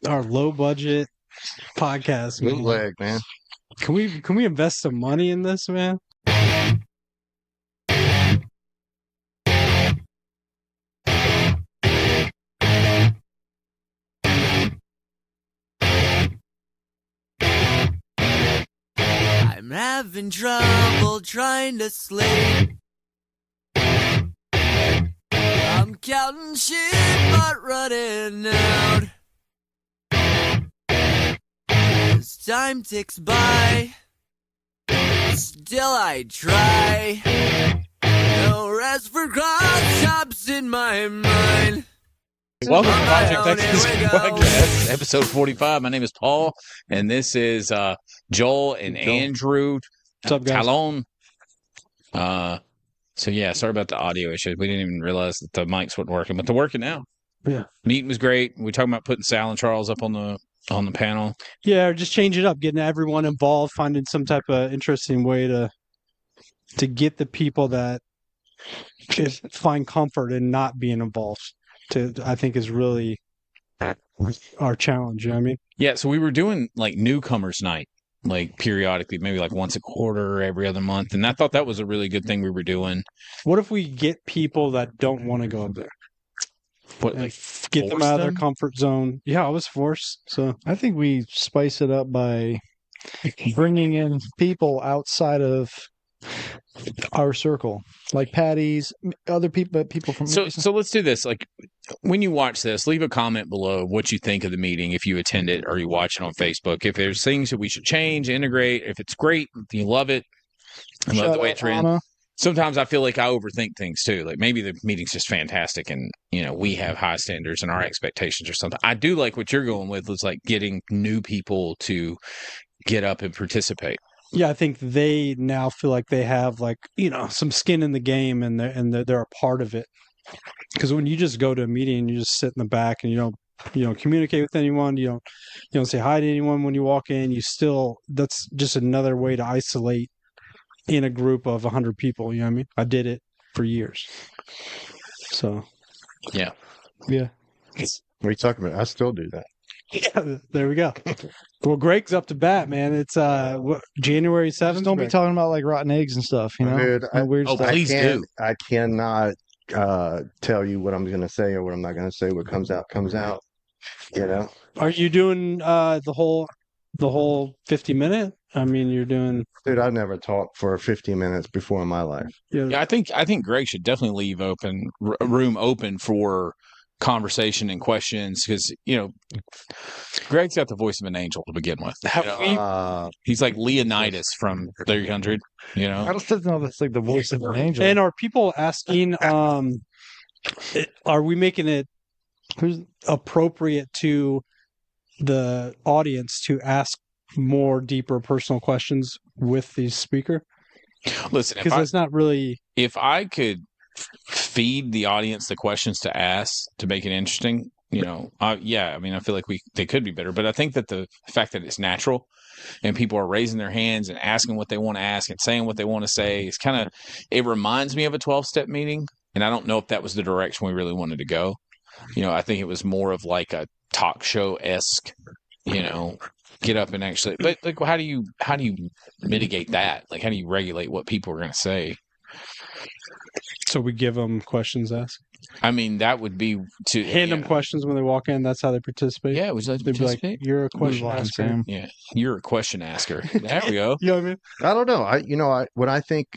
our low budget podcast, man. Bootleg, man. Can we invest some money in this, man? I'm having trouble trying to sleep. I'm counting sheep but running out. As time ticks by, still I try. No rest for cross-chops in my mind. Welcome to Project Alright, Texas here we go. Podcast, episode 45. My name is Paul, and this is Joel and Andrew What's up, guys? Talon. So yeah, sorry about the audio issues. We didn't even realize that the mics weren't working, but they're working now. Yeah. Meeting was great. We talking about putting Sal and Charles up on the panel. Yeah, or just change it up, getting everyone involved, finding some type of interesting way to get the people that just find comfort in not being involved. I think is really our challenge. You know what I mean? Yeah, so we were doing like newcomers night, like periodically, maybe like once a quarter, every other month, and I thought that was a really good thing we were doing. What if we get people that don't want to go up there? What, And like, get them force out of their them? comfort zone. Yeah, I was forced. So I think we spice it up by bringing in people outside of our circle, like Patty's, other people, people from. So let's do this. Like, when you watch this, leave a comment below what you think of the meeting if you attend it or you watch it on Facebook. If there's things that we should change, integrate, if it's great, you love it, I love the way it's ran. Sometimes I feel like I overthink things too. Like maybe the meeting's just fantastic and, we have high standards and our expectations or something. I do like what you're going with is like getting new people to get up and participate. yeah, I think they now feel like they have some skin in the game and they're a part of it. Because when you just go to a meeting and you just sit in the back and you don't communicate with anyone, you don't say hi to anyone when you walk in, that's just another way to isolate in a group of 100 people. You know what I mean? I did it for years. So Yeah. yeah. What are you talking about? I still do that. Yeah, there we go. Well, Greg's up to bat, man. It's January 7th. Just don't be talking about like rotten eggs and stuff, Dude, weird Oh, stuff. please do. I cannot tell you what I'm going to say or what I'm not going to say. What comes out, comes out. Are you doing the whole 50-minute? I mean, you're doing. Dude, I've never talked for 50 minutes before in my life. Yeah, I think Greg should definitely leave a room open for conversation and questions because Greg's got the voice of an angel to begin with. He's like Leonidas from 300. I don't know that's like the voice of an angel. And are people asking? Are we making it appropriate to the audience to ask more deeper personal questions with the speaker? Listen, Because it's not really. if I could feed the audience the questions to ask to make it interesting, I feel like they could be better. But I think that the fact that it's natural and people are raising their hands and asking what they want to ask and saying what they want to say is it reminds me of a 12-step meeting. And I don't know if that was the direction we really wanted to go. I think it was more of like a talk show-esque, get up and actually, but like, how do you mitigate that? Like, how do you regulate what people are going to say? So we give them questions asked. I mean, that would be to Hand them questions when they walk in. That's how they participate. Yeah, would you like to They'd be like, participate? "You're a question Move on, asker." Sam. Yeah, you're a question asker. There we go. You know what I mean? I don't know. What I think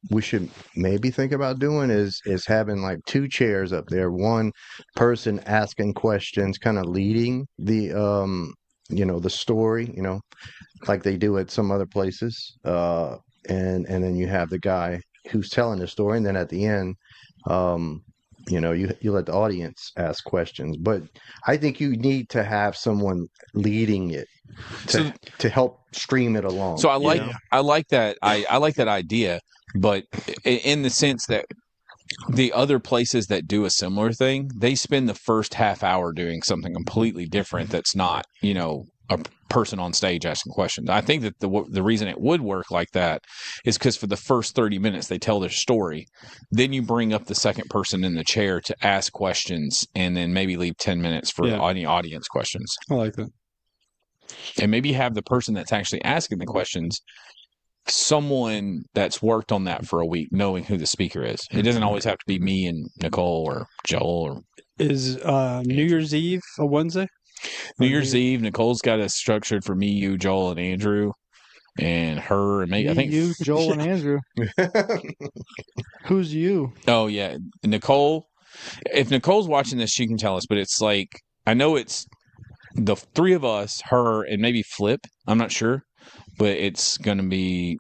we should maybe think about doing is having like two chairs up there, one person asking questions, kind of leading the the story, like they do at some other places, and then you have the guy who's telling the story, and then at the end, you let the audience ask questions. But I think you need to have someone leading it to help stream it along. So I like that. I like that idea, but in the sense that the other places that do a similar thing, they spend the first half hour doing something completely different. That's not, a person on stage asking questions. I think that the reason it would work like that is because for the first 30 minutes they tell their story, then you bring up the second person in the chair to ask questions, and then maybe leave 10 minutes for any audience questions. I like that. And maybe have the person that's actually asking the questions, someone that's worked on that for a week, knowing who the speaker is. It doesn't always have to be me and Nicole or Joel. Or Is New Year's Eve a Wednesday? New Year's Eve, Nicole's got it structured for me, you, Joel, and Andrew, and her and me. I think you, Joel, and Andrew. Who's you? Oh yeah, Nicole. If Nicole's watching this, she can tell us. But it's like, I know it's the three of us, her, and maybe Flip. I'm not sure, but it's gonna be.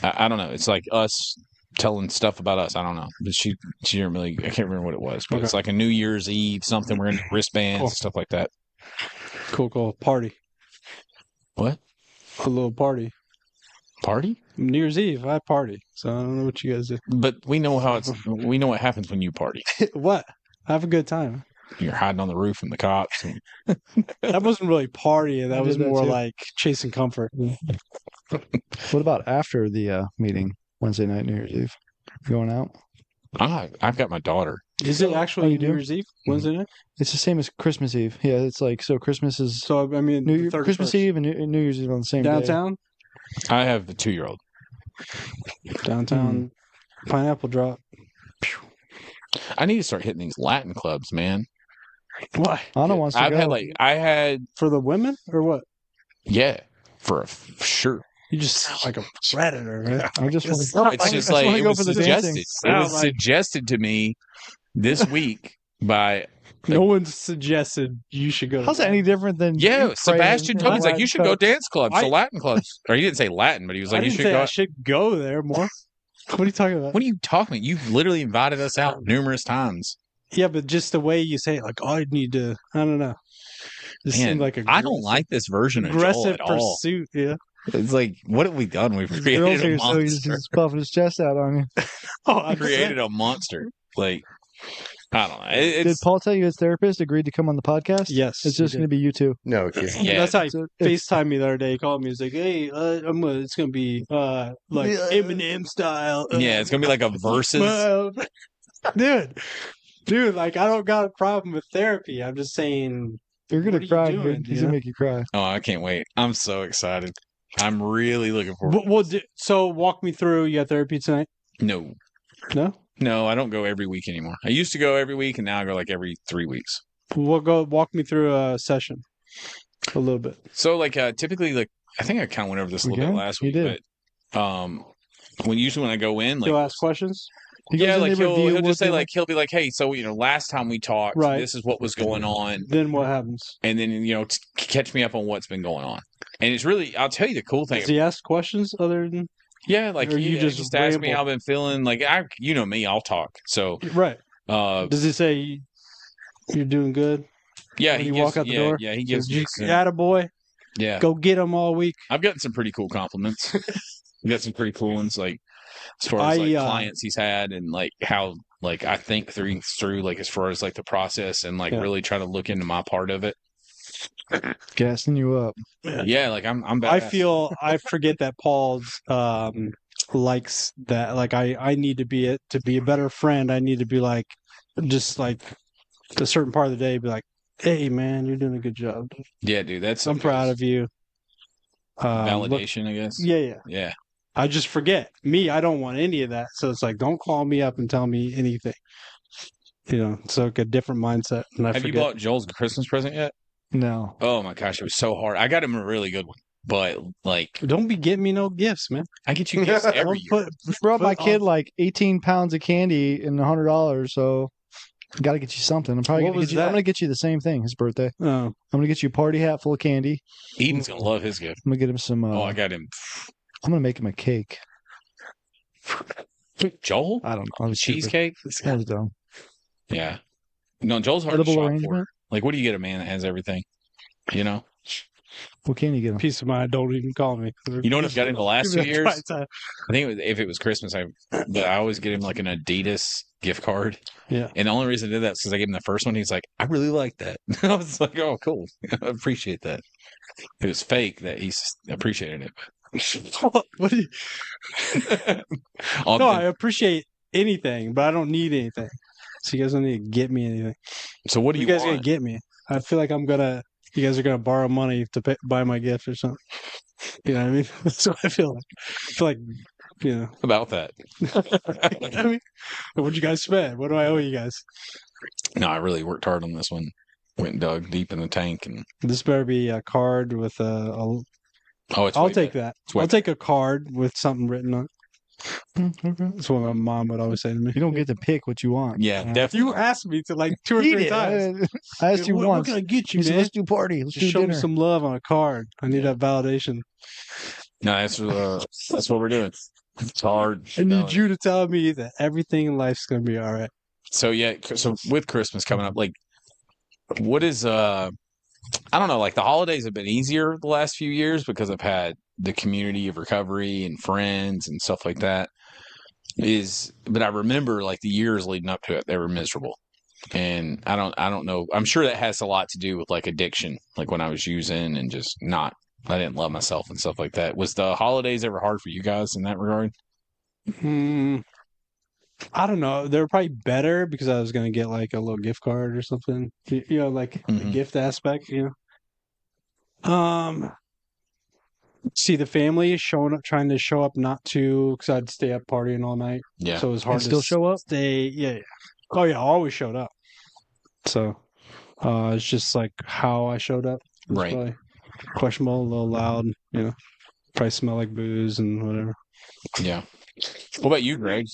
I don't know. It's like us telling stuff about us. I don't know. But she didn't really. I can't remember what it was. But it's like a New Year's Eve something. We're in wristbands and stuff like that. Cool. Party. What? A little party. Party? New Year's Eve, I party. So I don't know what you guys do. But we know we know what happens when you party. What? Have a good time. You're hiding on the roof from the cops. And That wasn't really partying. That I was did that more too. like chasing comfort. What about after the meeting, Wednesday night, New Year's Eve? Going out? I've got my daughter. Is it actually you New do? Year's Eve? Wednesday night? It's the same as Christmas Eve. Yeah, it's like, so Christmas is So, I mean, the 31st. Christmas Eve and New Year's Eve on the same day. Downtown? I have the 2-year-old. Downtown. Pineapple drop. I need to start hitting these Latin clubs, man. Why? Anna wants to go. I had For the women or what? for sure. You just sound like a predator, right? I just want not It's like- just I like wanna it go was for the suggested. dancing. It was Sound like- suggested to me this week by No one suggested you should go. to How's that any different than you Sebastian praying told me, he's like, Latin you should go cup? dance clubs, I- so Latin clubs. Or he didn't say Latin, but he was I like, you didn't should say go. I should go there more. What are you talking about? What are you talking about? You've literally invited us out numerous times. Yeah, but just the way you say it, like, oh, I need to. I don't know. This Man, seemed like I don't like this version of Joel aggressive at all. pursuit. Yeah. It's like, what have we done? We've Girls created a here, so he's monster. just puffing his chest out on you. Oh, I Created a monster. Like, I don't know. Did It's Paul tell you his therapist agreed to come on the podcast? Yes, It's he just did. going to be you two. No kidding. Yeah. That's how he So it's- FaceTimed me the other day. He called me. He's like, "Hey, it's gonna be like Yeah. Eminem style." yeah, it's gonna be like a versus. dude. Like, I don't got a problem with therapy. I'm just saying. You're going What to are you cry. doing, He's you going know? to make you cry. Oh, I can't wait. I'm so excited. I'm really looking forward. Well, so walk me through. You got therapy tonight? No, No. I don't go every week anymore. I used to go every week, and now I go like every 3 weeks. We'll go walk me through a session. A little bit. So, like, typically, like, I think I kind of went over this a little bit Okay, last you week, did. but when I go in, like, He'll ask questions. He goes yeah, in, like they review he'll what just say they like he'll be like, hey, so last time we talked, Right. this is what was going on, Then what happens? and then catch me up on what's been going on. And it's really, I'll tell you the cool thing. Does he ask questions other than Yeah, like or you you just ask me ramble? how I've been feeling. Like you know me, I'll talk. So right? uh, Does he say you're doing good? yeah, when he you gives, walk out the yeah, door? yeah, he gives me some, Attaboy. yeah. Go get him all week. I've gotten some pretty cool compliments. I've got some pretty cool ones, like as far as like clients he's had and like how like I think through like as far as like the process and like Yeah. really try to look into my part of it. gassing you up. Yeah, like I'm I badass. feel I forget that Paul's likes that. Like I need to be a better friend. I need to be like just like a certain part of the day. Be like, hey man, you're doing a good job. Yeah, dude, that's I'm proud of you. validation, I guess. Yeah. Yeah. I just forget. Me, I don't want any of that. So it's like, don't call me up and tell me anything. It's like a different mindset. And I Have you forget. bought Joel's Christmas present yet? No. Oh my gosh, it was so hard. I got him a really good one, but like Don't be getting me no gifts, man. I get you gifts every Don't year. put, Brought my put kid on- like 18 pounds of candy and $100, so I got to get you something. I'm probably What gonna was get you. I'm that? gonna get you the same thing. His birthday. Oh, I'm gonna get you a party hat full of candy. Eden's gonna love his gift. I'm gonna get him some. Oh, I got him. I'm gonna make him a cake. Joel? I don't know. I was stupid. Cheesecake? That was dumb. Yeah. No, Joel's hard to Edible shop for. arrangement. Like, what do you get a man that has everything? You know? What can you get them? Peace of mind. Don't even call me. You know what I've got in the last Give 2 me a years? try time. I think if it was Christmas, I always get him like an Adidas gift card. Yeah. And the only reason I did that is because I gave him the first one. He's like, I really like that. I was like, oh, cool. I appreciate that. It was fake that he appreciated it. What do you... On No, the- I appreciate anything, but I don't need anything. So you guys don't need to get me anything. so what do You you guys want? gonna get me? I feel like you guys are gonna borrow money to buy my gift or something. You know what I mean? That's what I feel like. I feel like, you know. About that? I mean, what'd you guys spend? What do I owe you guys? No, I really worked hard on this one. Went and dug deep in the tank, and This better be a card with oh, it's I'll way take better. that. It's way I'll take a card with something written on it. That's what my mom would always say to me. You don't get to pick what you want. Yeah, Uh, definitely. You asked me to like 2 or He 3 did. times. I asked you what once. can I get you, You said, man? let's do party. Let's Just do show dinner. me some love on a card. I need that validation. No, that's what we're doing. It's hard. I need you to tell me that everything in life's gonna be all right. So yeah, so with Christmas coming up, like, what is I don't know, like the holidays have been easier the last few years because I've had the community of recovery and friends and stuff like that. But I remember like the years leading up to it, they were miserable. And I don't know. I'm sure that has a lot to do with like addiction, like when I was using and just I didn't love myself and stuff like that. Was the holidays ever hard for you guys in that regard? I don't know. They were probably better because I was gonna get like a little gift card or something. You know, like the Mhm. gift aspect. You know. See the family is showing up, trying to show up, not to because I'd stay up partying all night. Yeah. So it was hard And to still show up? Stay. Yeah. Oh yeah, I always showed up. So it's just like how I showed up. Was Right. probably questionable, a little loud. You know, probably smell like booze and whatever. Yeah. What about you, Greg?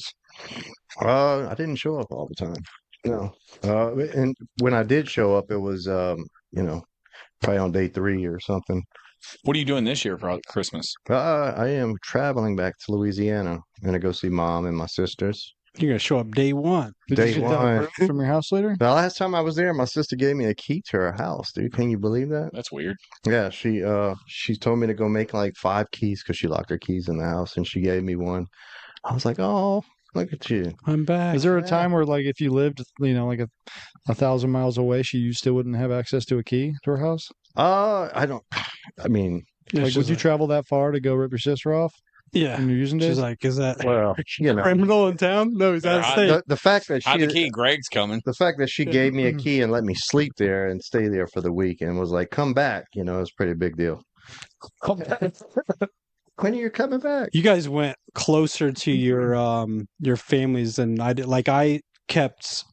I didn't show up all the time. No. And when I did show up, it was, probably on day 3 or something. What are you doing this year for Christmas? I am traveling back to Louisiana. I'm going to go see mom and my sisters. You're gonna show up day one. Did Day you get that one. approved from your house later? The last time I was there, my sister gave me a key to her house, dude. Can you believe that? That's weird. Yeah, she told me to go make like 5 keys because she locked her keys in the house, and she gave me one. I was like, oh, look at you. I'm back. Is there a Yeah. time where, like, if you lived, like 1,000 miles away, you still wouldn't have access to a key to her house? I don't. I mean, Like, would you travel that far to go rip your sister off Yeah. when you're using She's days? like, is that well, you know, criminal in town? No, he's out of Yeah, state. the fact that Hide the she key. Greg's coming. the fact that she gave me a key and let me sleep there and stay there for the week and was like, come back, it's a pretty big deal. When are you coming back? You guys went closer to your families than I did. Like I kept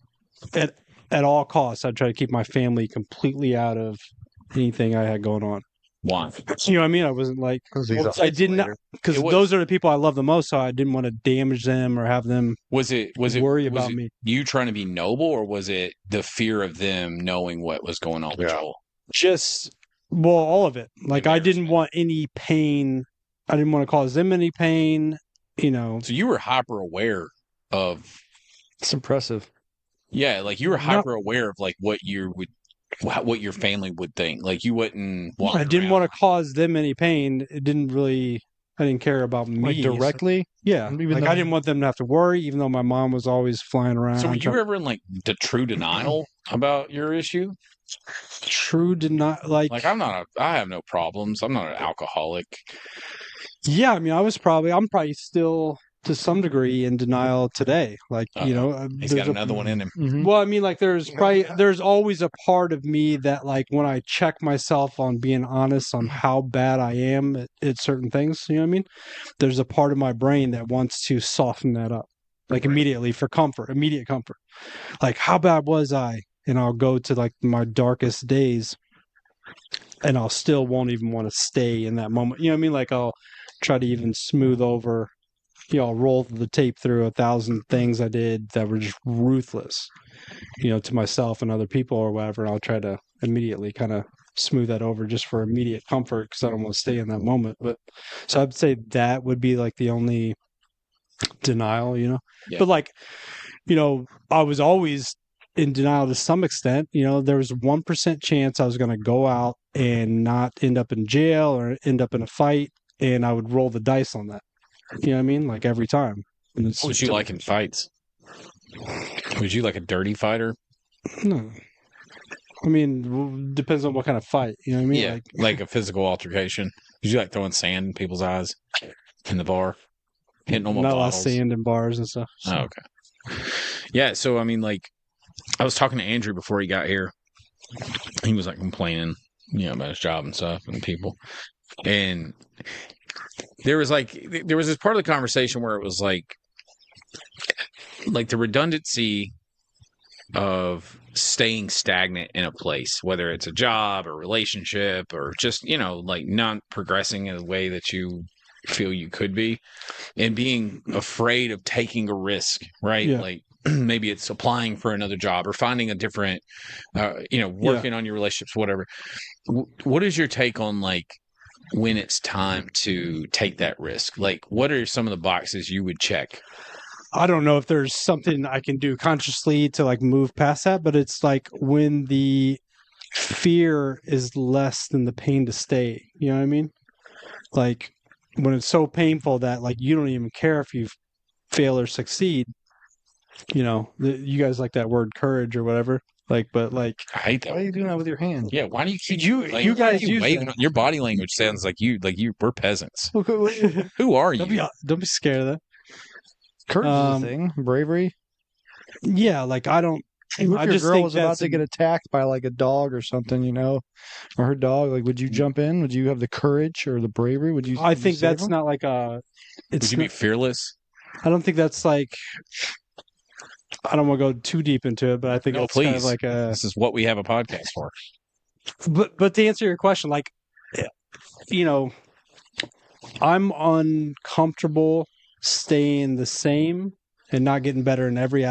at all costs. I try to keep my family completely out of anything I had going on. Why? You know what I mean? I wasn't like I didn't because It was- those are the people I love the most. So I didn't want to damage them or have them Was it worry about me. you trying to be noble, or was it the fear of them knowing what was going on with Yeah. Joel? Just all of it. Like I didn't want any pain. I didn't want to cause them any pain. So you were hyper aware of, It's impressive. yeah, like you were No. hyper aware of like what what your family would think. Like you wouldn't. I didn't want to cause them any pain. It didn't really. I didn't care about me Like, directly? Yeah, Even like though- I didn't want them to have to worry, even though my mom was always flying around. So were you trying- ever in like the true denial about your issue? True did not like. Like I have no problems. I'm not an alcoholic. Yeah, I mean, I'm probably still to some degree in denial today. Like He's got another one in him. Mhm. Well, I mean, like there's always a part of me that like when I check myself on being honest on how bad I am at certain things, you know what I mean? There's a part of my brain that wants to soften that up, like immediately for immediate comfort. Like how bad was I? And I'll go to like my darkest days, and I'll still won't even want to stay in that moment. You know what I mean? Like I'll try to even smooth over. I'll roll the tape through 1,000 things I did that were just ruthless, to myself and other people or whatever. And I'll try to immediately kind of smooth that over just for immediate comfort because I don't want to stay in that moment. But so I'd say that would be like the only denial, Yeah. But like, I was always in denial to some extent. You know, there was 1% chance I was going to go out and not end up in jail or end up in a fight, and I would roll the dice on that. You know what I mean? Like every time. And it's What was you like in fights? Was you like a dirty fighter? No. I mean, depends on what kind of fight. You know what I mean? Yeah, like a physical altercation. Was you like throwing sand in people's eyes in the bar, hitting them with not a lot of bottles? sand in bars and stuff. So. Oh, okay. Yeah, so I mean, like, I was talking to Andrew before he got here. He was like complaining, about his job and stuff and people. And there was this part of the conversation where it was like the redundancy of staying stagnant in a place, whether it's a job or relationship or just, like not progressing in a way that you feel you could be, and being afraid of taking a risk, right? Yeah. Like maybe it's applying for another job or finding a different, working on your relationships, whatever. What is your take on like when it's time to take that risk? Like, what are some of the boxes you would check? I don't know if there's something I can do consciously to like move past that, but it's like when the fear is less than the pain to stay. You know what I mean? Like when it's so painful that like you don't even care if you fail or succeed. You guys like that word courage or whatever. Like, but like, I hate that. Why are you doing that with your hand? Yeah, why do you keep You guys use waving? that. Your body language sounds like we're peasants. don't Who are you? be scared of that. Courage is a thing. Bravery. Yeah, like I don't. What I if your just girl think was about that's to get attacked by like a dog or something, or her dog? Like, would you jump in? Would you have the courage or the bravery? Would you? I would you think save that's them? not like a. Would It's. you be fearless? I don't think that's like. I don't want to go too deep into it, but I think No, it's kind of please. like a. This is what we have a podcast for. But to answer your question, like, I'm uncomfortable staying the same and not getting better in every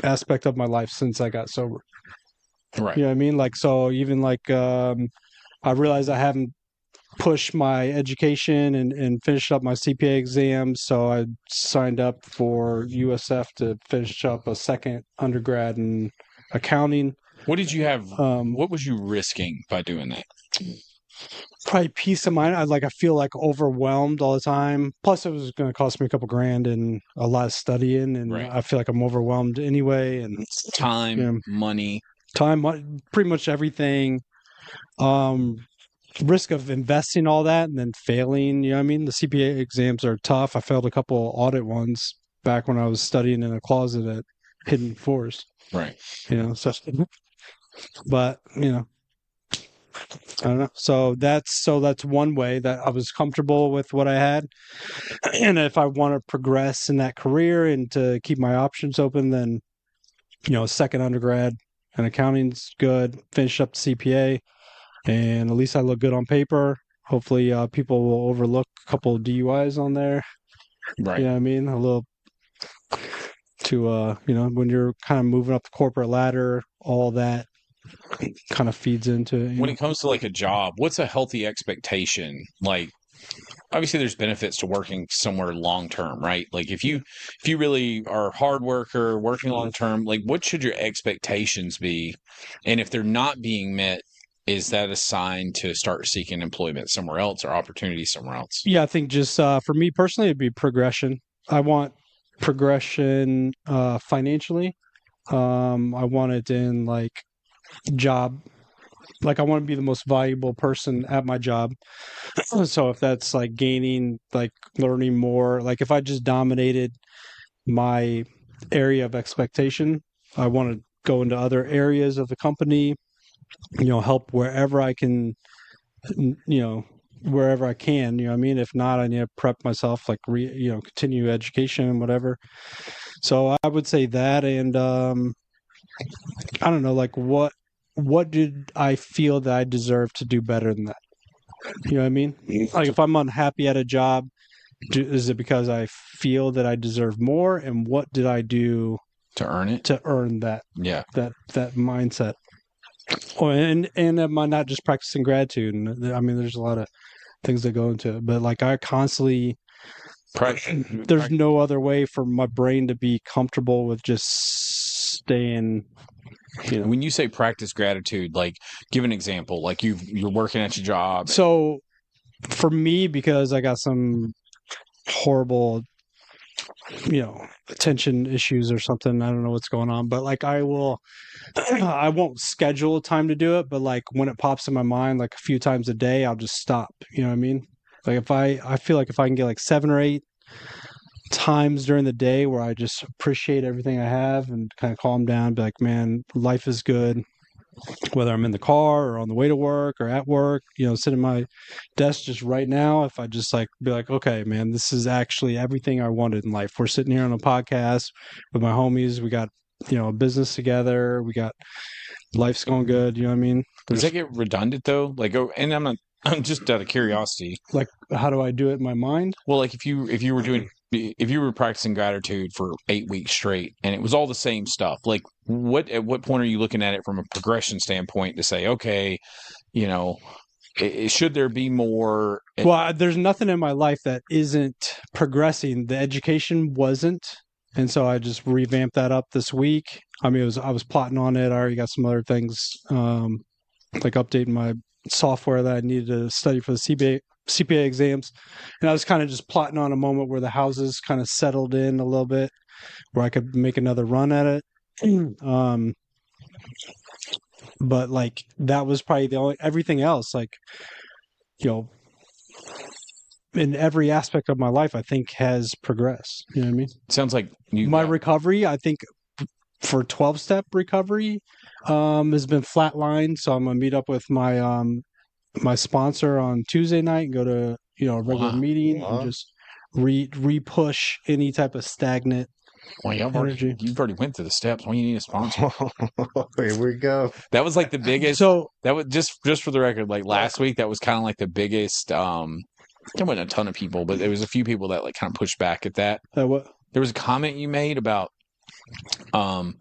aspect of my life since I got sober. Right. You know what I mean? Like, so even like, I realized I haven't pushed my education and finished up my CPA exams. So I signed up for USF to finish up a second undergrad in accounting. What did you have? Um, What was you risking by doing that? Probably peace of mind. I feel like overwhelmed all the time. Plus, it was going to cost me a couple grand and a lot of studying, and Right. I feel like I'm overwhelmed anyway. And Time, Yeah. money. time, pretty much everything. Risk of investing all that and then failing. You know what I mean? The CPA exams are tough. I failed a couple audit ones back when I was studying in a closet at Hidden Forest. Right. So, but I don't know. So that's one way that I was comfortable with what I had. And if I want to progress in that career and to keep my options open, then second undergrad and accounting's good. Finish up the CPA, and at least I look good on paper. Hopefully, people will overlook a couple of DUIs on there. Right. You know what I mean? A little to when you're kind of moving up the corporate ladder, all that kind of feeds into When it comes to like a job, what's a healthy expectation? Like, obviously there's benefits to working somewhere long term, right? Like if you really are a hard worker, working long term, like what should your expectations be? And if they're not being met, is that a sign to start seeking employment somewhere else or opportunity somewhere else? Yeah, I think just for me personally, it'd be progression. I want progression financially. I want it in like job. Like I want to be the most valuable person at my job. So if that's like gaining, like learning more, like if I just dominated my area of expectation, I want to go into other areas of the company, help wherever I can, wherever I can, what I mean? If not, I need to prep myself, like, continue education and whatever. So I would say that. And, I don't know, like what did I feel that I deserve to do better than that? You know what I mean? Like if I'm unhappy at a job, is it because I feel that I deserve more? And what did I do To earn it? to earn that? Yeah. That mindset. Oh, and am I not just practicing gratitude? And I mean, there's a lot of things that go into it, but like I constantly, there's no other way for my brain to be comfortable with just staying, you know. When you say practice gratitude, like give an example. Like you're working at your job. So for me, because I got some horrible, you know, attention issues or something, I don't know what's going on, but like I won't schedule time to do it, but like when it pops in my mind, like a few times a day, I'll just stop. You know what I mean? Like if I feel like if I can get like 7 or 8 times during the day where I just appreciate everything I have and kind of calm down, be like, man, life is good. Whether I'm in the car or on the way to work or at work, you know, sitting at my desk just right now, if I just like be like, okay, man, this is actually everything I wanted in life. We're sitting here on a podcast with my homies. We got, you know, a business together. We got life's going good. You know what I mean? Does that get redundant though? Like, and I'm just out of curiosity. Like, how do I do it in my mind? Well, like if you were practicing gratitude for 8 weeks straight and it was all the same stuff, like at what point are you looking at it from a progression standpoint to say, okay, you know, should there be more? Well, there's nothing in my life that isn't progressing. The education wasn't. And so I just revamped that up this week. I mean, I was plotting on it. I already got some other things, like updating my software that I needed to study for the CPA exams. And I was kind of just plotting on a moment where the houses kind of settled in a little bit, where I could make another run at it. But like that was probably the only, everything else, like, you know, in every aspect of my life, I think has progressed. You know what I mean? Sounds like My recovery, I think for 12-step recovery, has been flatlined. So I'm going to meet up with my, my sponsor on Tuesday night and go to, you know, a regular meeting and just re-push any type of stagnant well, you've already went through the steps. Why do you need a sponsor? Here we go. That was like the biggest. So that was just for the record, like last week, that was kind of like the biggest. There wasn't a ton of people, but there was a few people that like kind of pushed back at that. what? There was a comment you made about, how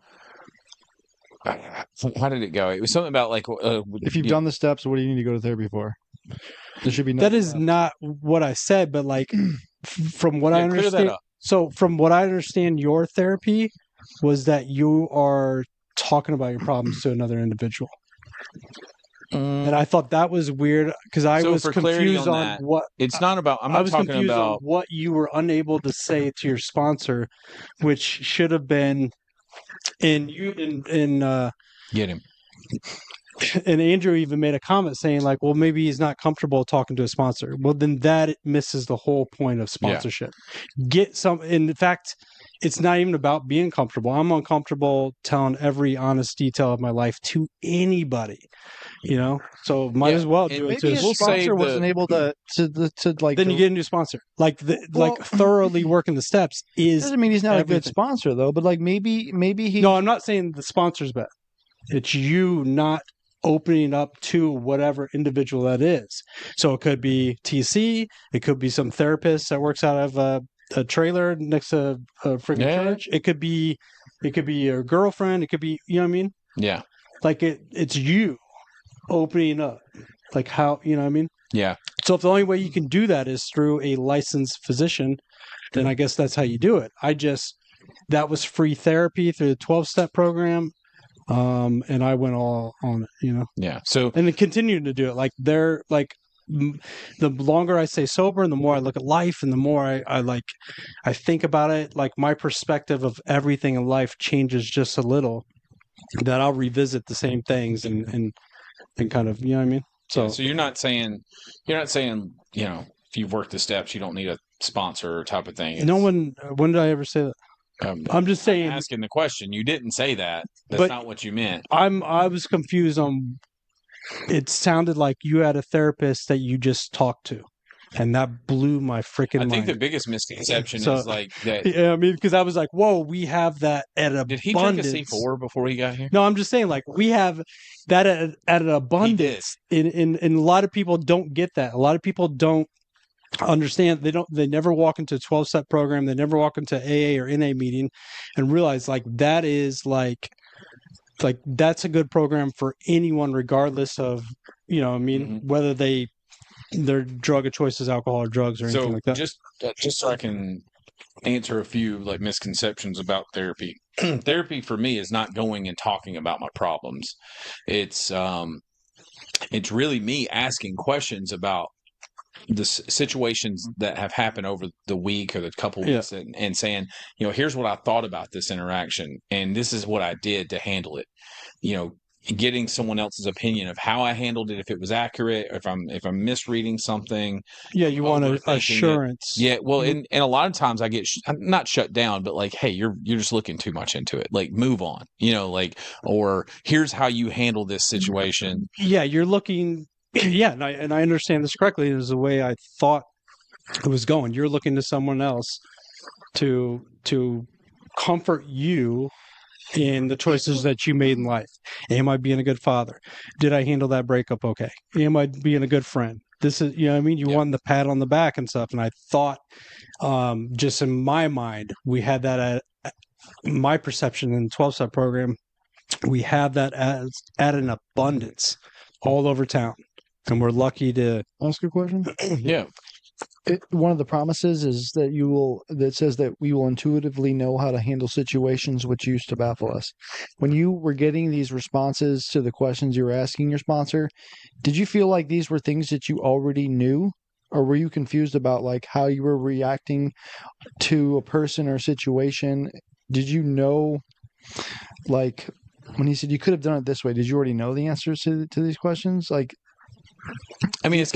did it go? It was something about like, If you've done the steps, what do you need to go to therapy for? There should be That is not what I said, but like from what I clear that understand. up. So from what I understand, your therapy was that you are talking about your problems to another individual. And I thought that was weird because I So was for clarity confused on on that, what it's not about. I'm I not was talking confused on about. what you were unable to say to your sponsor, which should have been in Get him. and Andrew even made a comment saying like, well, maybe he's not comfortable talking to a sponsor. Well, then that misses the whole point of sponsorship. Get some. In fact, it's not even about being comfortable. I'm uncomfortable telling every honest detail of my life to anybody. You know, so might as well do it. Maybe his We'll say sponsor wasn't able to like. Then you get a new sponsor. Like like thoroughly working the steps is. Doesn't mean he's not a good everything. sponsor though, but like maybe he. No, I'm not saying the sponsor's bad. It's you not opening up to whatever individual that is. So it could be TC, it could be some therapist that works out of a trailer next to a freaking church. It could be your girlfriend. It could be, you know what I mean? Yeah. Like it's you opening up. Like how, you know what I mean? Yeah. So if the only way you can do that is through a licensed physician, then I guess that's how you do it. That was free therapy through the 12-step program. And I went all on it, you know? Yeah. So, And then continuing to do it. Like they're like, the longer I stay sober and the more I look at life and the more I think about it, like my perspective of everything in life changes just a little, that I'll revisit the same things and kind of, you know what I mean? so you're not saying, you know, if you've worked the steps, you don't need a sponsor type of thing. when did I ever say that? I'm just saying, asking the question. You didn't say that. That's But- not what you meant. I was confused on, it sounded like you had a therapist that you just talked to. And that blew my freaking mind. I think the biggest misconception So- is like that. Yeah, I mean, because I was like, whoa, we have that at abundance. Did he drink a C4 before he got here? No, I'm just saying, like, we have that at an abundance. In a lot of people don't get that. A lot of people don't understand. They never walk into a 12-step program. They never walk into AA or NA meeting and realize like that is like that's a good program for anyone, regardless of, you know, I mean, whether their drug of choice is alcohol or drugs or anything So like that. just so I can answer a few like misconceptions about therapy. Therapy for me is not going and talking about my problems. It's really me asking questions about the situations that have happened over the week or the couple weeks, and saying, here's what I thought about this interaction, and this is what I did to handle it. Getting someone else's opinion of how I handled it, if it was accurate, if I'm misreading something. Yeah, you want an assurance. Yeah, well, and a lot of times I get I'm not shut down, but like, hey, you're just looking too much into it. Like, move on. Or here's how you handle this situation. Yeah, you're looking. Yeah, and I understand this correctly. Is the way I thought it was going. You're looking to someone else to comfort you in the choices that you made in life. Am I being a good father? Did I handle that breakup okay? Am I being a good friend? This is, what I mean? You want the pat on the back and stuff. And I thought, just in my mind, we had that at my perception in the 12-step program, we have that at an abundance all over town. And we're lucky to ask a question. Yeah. One of the promises is that says that we will intuitively know how to handle situations which used to baffle us. When you were getting these responses to the questions you were asking your sponsor, did you feel like these were things that you already knew, or were you confused about like how you were reacting to a person or situation? Did you know, like when he said you could have done it this way, did you already know the answers to these questions? Like, I mean,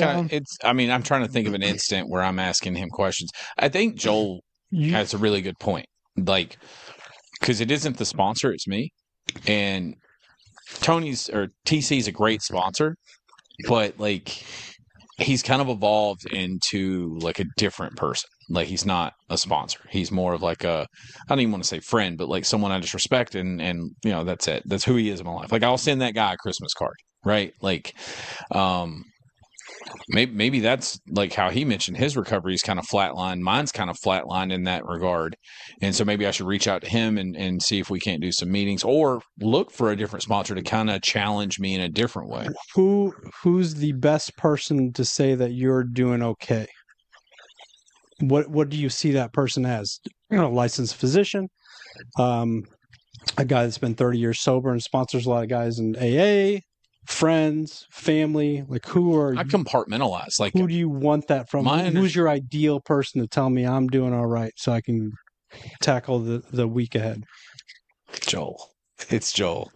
I'm trying to think of an instant where I'm asking him questions. I think Joel has a really good point. Like, because it isn't the sponsor, it's me. And TC's a great sponsor, but like, he's kind of evolved into like a different person. Like, he's not a sponsor. He's more of like I don't even want to say friend, but like someone I just respect. And that's it. That's who he is in my life. Like, I'll send that guy a Christmas card. Right. Like, maybe that's like how he mentioned his recovery is kind of flatlined. Mine's kind of flatlined in that regard. And so maybe I should reach out to him and see if we can't do some meetings or look for a different sponsor to kind of challenge me in a different way. Who's the best person to say that you're doing okay? What do you see that person as? A licensed physician, a guy that's been 30 years sober and sponsors a lot of guys in AA, friends, family. Like, who are I compartmentalize? Like, who do you want that from? Who's your ideal person to tell me I'm doing all right so I can tackle the week ahead? Joel. It's Joel.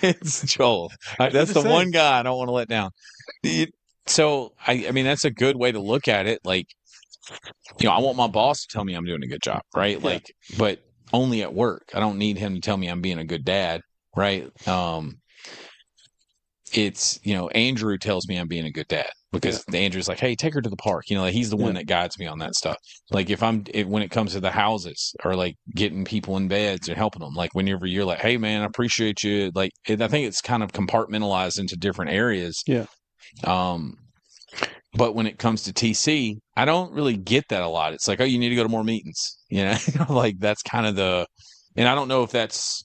It's Joel. That's the one guy I don't want to let down. So, I mean, that's a good way to look at it. Like, I want my boss to tell me I'm doing a good job, right? Yeah. Like, but only at work. I don't need him to tell me I'm being a good dad, right? It's, Andrew tells me I'm being a good dad because Andrew's like, hey, take her to the park. Like, he's the one that guides me on that stuff. Like, when it comes to the houses or like getting people in beds and helping them, like whenever you're like, hey man, I appreciate you. Like, I think it's kind of compartmentalized into different areas. Yeah. But when it comes to TC, I don't really get that a lot. It's like, oh, you need to go to more meetings. Like, that's kind of and I don't know if that's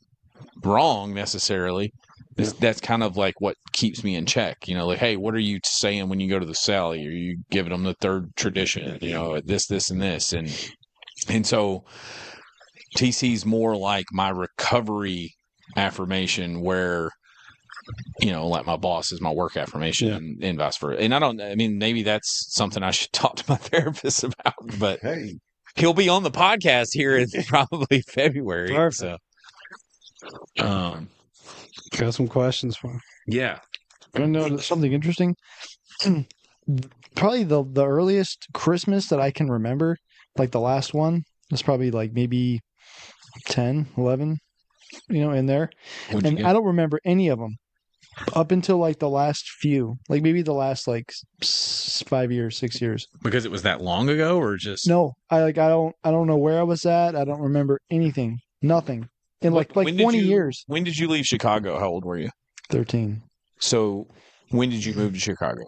wrong necessarily. That's kind of like what keeps me in check. Like, hey, what are you saying when you go to the cell? Are you giving them the third tradition? This, and this. And so TC's more like my recovery affirmation where, like my boss is my work affirmation and vice versa. And maybe that's something I should talk to my therapist about, but hey, he'll be on the podcast here in probably February. Perfect. So, got some questions for him. Yeah. I know something interesting. Probably the earliest Christmas that I can remember, like the last one, was probably like maybe 10, 11, in there. And I don't remember any of them up until like the last few, like maybe the last like 5 years, 6 years. Because it was that long ago, or just no? I don't know where I was at. I don't remember anything. Nothing. In like 20 years. When did you leave Chicago? How old were you? 13. So when did you move to Chicago?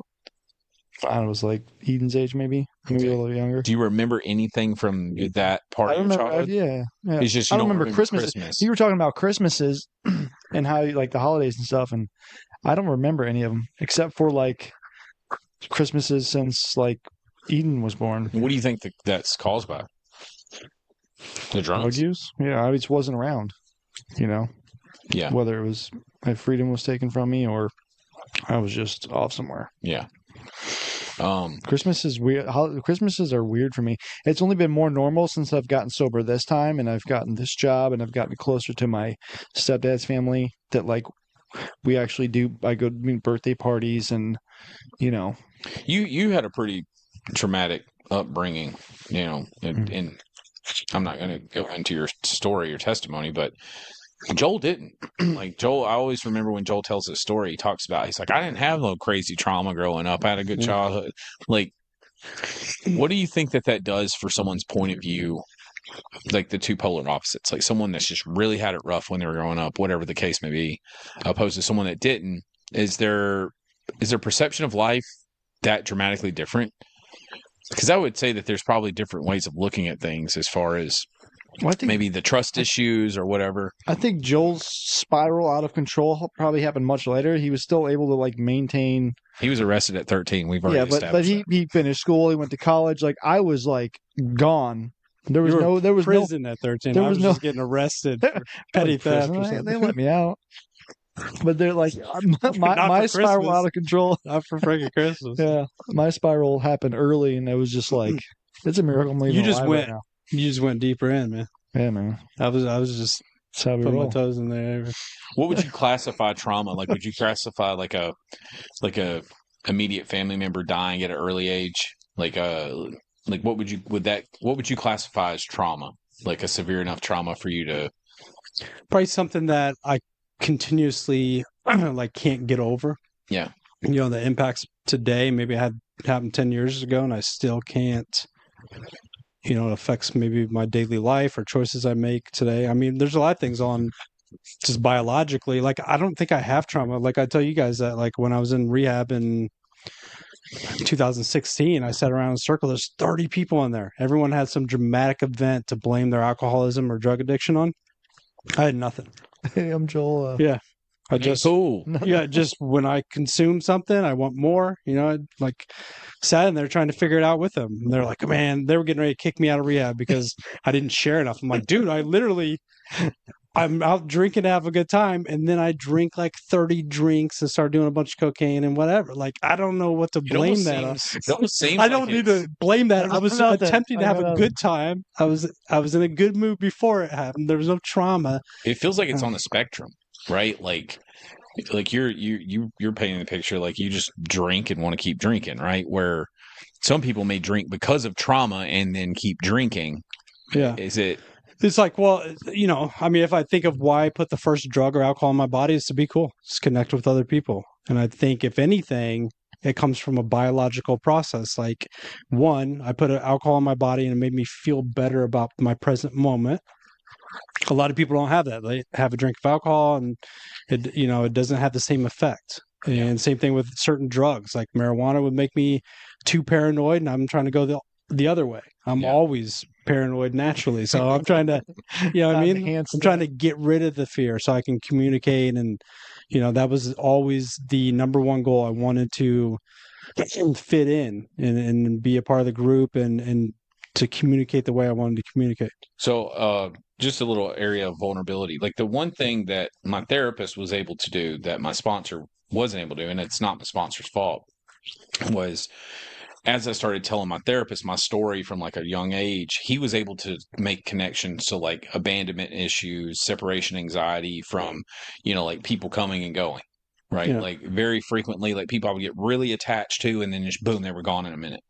I was like Eden's age, maybe a little younger. Do you remember anything from that part of your childhood? Yeah. It's just I don't remember Christmas. You were talking about Christmases and how you like the holidays and stuff, and I don't remember any of them except for like Christmases since like Eden was born. What do you think that's caused by? The drug drugs. use. Yeah, I just wasn't around. Yeah. Whether it was my freedom was taken from me or I was just off somewhere. Yeah. Christmas is weird. Christmases are weird for me. It's only been more normal since I've gotten sober this time, and I've gotten this job, and I've gotten closer to my stepdad's family. That like we actually do. I go to birthday parties, and You had a pretty traumatic upbringing, and I'm not going to go into your story or testimony, but Joel didn't. Like Joel, I always remember when Joel tells his story, he talks about, he's like, I didn't have no crazy trauma growing up. I had a good childhood. Like, what do you think that does for someone's point of view? Like the two polar opposites, like someone that's just really had it rough when they were growing up, whatever the case may be, opposed to someone that didn't. Is their perception of life that dramatically different? Because I would say that there's probably different ways of looking at things as far as maybe the trust issues or whatever. I think Joel's spiral out of control probably happened much later. He was still able to like maintain. He was arrested at 13. We've already established. But he finished school. He went to college. Like I was like gone. There was prison at 13. I was just getting arrested for petty theft. They let me out. But they're like my spiral out of control. Not for freaking Christmas. Yeah, my spiral happened early, and it was just like it's a miracle. I'm leaving alive right now. You just went deeper in, man. Yeah, man. I was just putting my toes in there. What would you classify trauma? Like, would you classify like a immediate family member dying at an early age? Like what would you classify as trauma? Like a severe enough trauma for you to? Probably something that I continuously like can't get over. Yeah. The impacts today, maybe it had happened 10 years ago and I still can't, it affects maybe my daily life or choices I make today. I mean, there's a lot of things on just biologically. Like, I don't think I have trauma. Like I tell you guys that like when I was in rehab in 2016, I sat around in a circle. There's 30 people in there. Everyone had some dramatic event to blame their alcoholism or drug addiction on. I had nothing. Hey, I'm Joel. Yeah. Just when I consume something, I want more. I like sat in there trying to figure it out with them. And they're like, man, they were getting ready to kick me out of rehab because I didn't share enough. I'm like, dude, I'm out drinking to have a good time. And then I drink like 30 drinks and start doing a bunch of cocaine and whatever. Like, I don't know what to blame that on. I don't need to blame that. I was attempting to have a good time. I was in a good mood before it happened. There was no trauma. It feels like it's on the spectrum, right? Like you're painting the picture like you just drink and want to keep drinking, right? Where some people may drink because of trauma and then keep drinking. Yeah. It's like, well, I mean, if I think of why I put the first drug or alcohol in my body, is to be cool. It's connect with other people. And I think if anything, it comes from a biological process. Like, one, I put alcohol in my body and it made me feel better about my present moment. A lot of people don't have that. They have a drink of alcohol and it doesn't have the same effect. And same thing with certain drugs, like marijuana would make me too paranoid, and I'm trying to go the other way. I'm always paranoid naturally, so I'm trying to, I'm trying to get rid of the fear so I can communicate, and that was always the number one goal. I wanted to fit in and be a part of the group and to communicate the way I wanted to communicate. So, just a little area of vulnerability. Like the one thing that my therapist was able to do that my sponsor wasn't able to do, and it's not my sponsor's fault, was as I started telling my therapist my story from like a young age, he was able to make connections to like abandonment issues, separation anxiety from, like people coming and going, right? Yeah. Like very frequently, like people I would get really attached to, and then just boom, they were gone in a minute.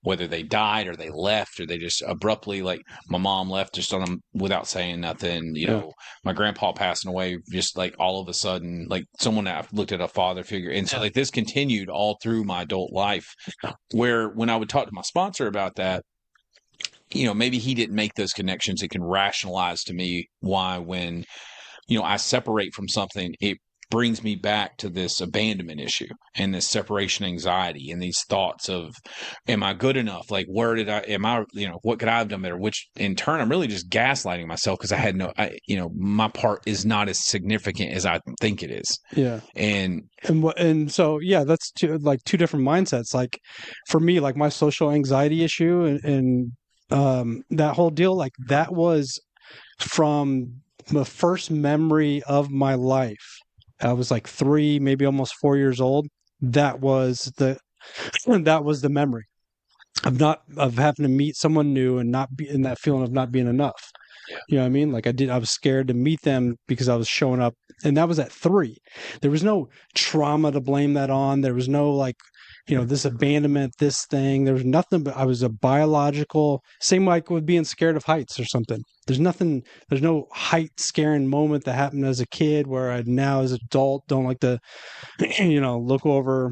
Whether they died or they left or they just abruptly, like my mom left just on them without saying nothing, my grandpa passing away just like all of a sudden, like someone that looked at a father figure. And so like this continued all through my adult life, where when I would talk to my sponsor about that, maybe he didn't make those connections. It can rationalize to me why when, I separate from something, it brings me back to this abandonment issue and this separation anxiety and these thoughts of, am I good enough? Like, what could I have done better? Which in turn, I'm really just gaslighting myself because I had my part is not as significant as I think it is. Yeah. And so, yeah, that's two different mindsets. Like for me, like my social anxiety issue and that whole deal, like that was from the first memory of my life. I was like 3, maybe almost 4 years old. That was the memory of having to meet someone new and not be in that feeling of not being enough. Yeah. You know what I mean? Like I was scared to meet them because I was showing up, and that was at 3. There was no trauma to blame that on. There was no like, this abandonment, this thing. There was nothing, but I was a biological, same like with being scared of heights or something. There's no height scaring moment that happened as a kid where I now as an adult don't like to, look over,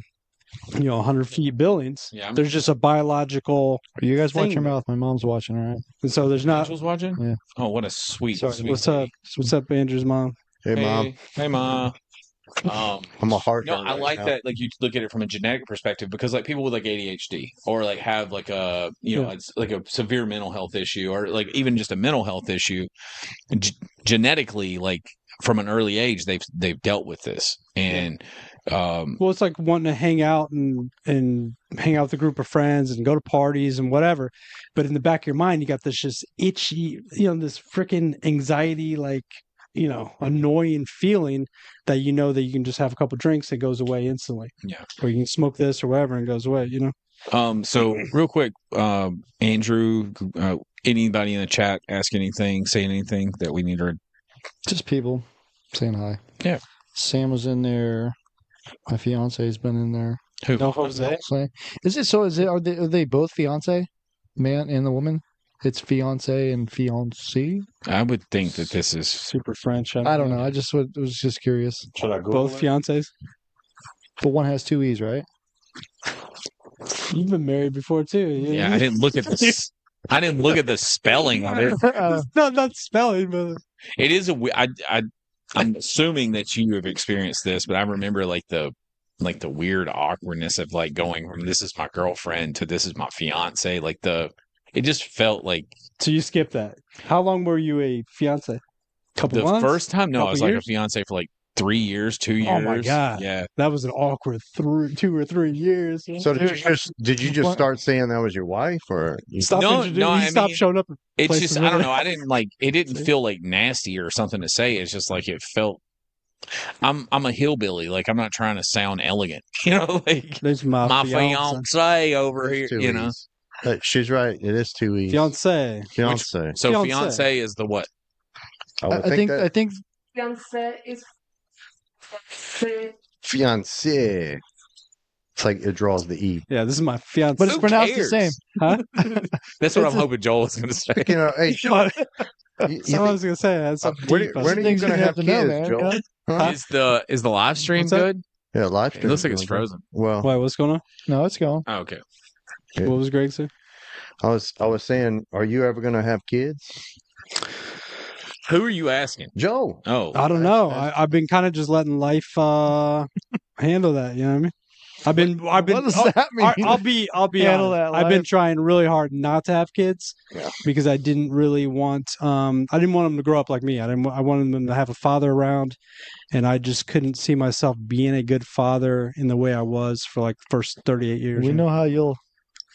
100 feet buildings. Yeah, There's just a biological, You guys watch thing. your mouth. My mom's watching, all right? and so there's not. Angel's watching. Yeah. Oh, what a sweet. Sorry, sweet What's up? lady. What's up, Andrew's mom? Hey, Mom. Hey, Ma. I'm a heart. No, I like that. Like you look at it from a genetic perspective because like people with like ADHD or like have like a it's like a severe mental health issue or like even just a mental health issue, genetically like from an early age they've dealt with this and Well, it's like wanting to hang out and hang out with a group of friends and go to parties and whatever. But in the back of your mind, you got this just itchy, this freaking anxiety, like, annoying feeling that that you can just have a couple drinks, it goes away instantly. Yeah. Or you can smoke this or whatever and it goes away, So real quick, Andrew, anybody in the chat ask anything, say anything that we need to Just people saying hi. Yeah. Sam was in there. My fiance's been in there. who? No Jose. Are they both fiance, man and the woman? It's fiance and fiancée. I would think that this is Super French. I don't know. I just was just curious. Should I go? Both fiancés. But one has 2 E's, right? You've been married before too. yeah. I didn't look at this. I didn't look at the spelling of it. not spelling, but It is I'm assuming that you have experienced this, but I remember like the weird awkwardness of like going from this is my girlfriend to this is my fiance. Like it just felt like so you skipped that. How long were you a fiance? Couple the months? first time. No, I Couple was like a years? fiance for like 3 years, 2 years. Oh my God. Yeah. That was an awkward 2 or 3 years. So did you just start saying that was your wife, or Stop No, introducing. no, You I stopped mean, showing up. It's places just with I don't it. know. It didn't feel like nasty or something to say. It's just like it felt. I'm a hillbilly. Like I'm not trying to sound elegant. Like There's my fiance. fiance over It's here. 2 E's. She's right. It is 2 E's. Fiance. Fiance. So Fiancé. fiance is the what? would I think Fiancé is fiance. It's like it draws the E. Yeah, this is my fiance. but it's Who pronounced cares? the same. huh? That's what I'm It's a- hoping Joel is going to say. Hey, Someone you was gonna say that's something when, deep. when are you Things going to you have have to know, kids, man. Joel? Yeah. Huh? Is the live stream What's that? good? Yeah, live It stream. looks like it's frozen. Well, Why? What's going on? No, it's going. Oh, okay. Yeah. What was Greg saying? I was saying, are you ever going to have kids, Who are you asking? Joe? Oh, I don't know. I've been kind of just letting life handle that. You know what I mean? I've been. What does that mean? I'll be Handle honest. that I've been life. trying really hard not to have kids Yeah. because I didn't really want. I didn't want them to grow up like me. I wanted them to have a father around, and I just couldn't see myself being a good father in the way I was for like the first 38 years. We know how you'll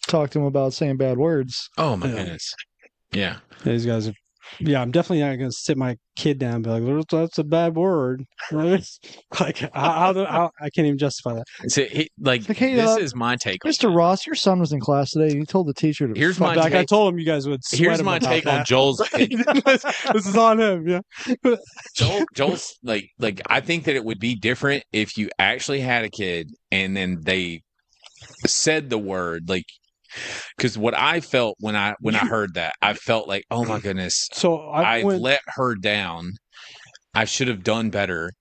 talk to him about saying bad words. oh my Yeah. goodness. Yeah. These guys have. Yeah, I'm definitely not going to sit my kid down and be like, "That's a bad word." Like, I can't even justify that. So, Okay, this is my take. on Mr. Ross, your son was in class today. You told the teacher to. Here's fuck my Like I take. told him, you guys would. Sweat Here's him my about take on that. Joel's opinion. This is on him. Yeah. Joel's like I think that it would be different if you actually had a kid and then they said the word like because what I felt when I heard that I felt like oh my goodness So I've let her down. I should have done better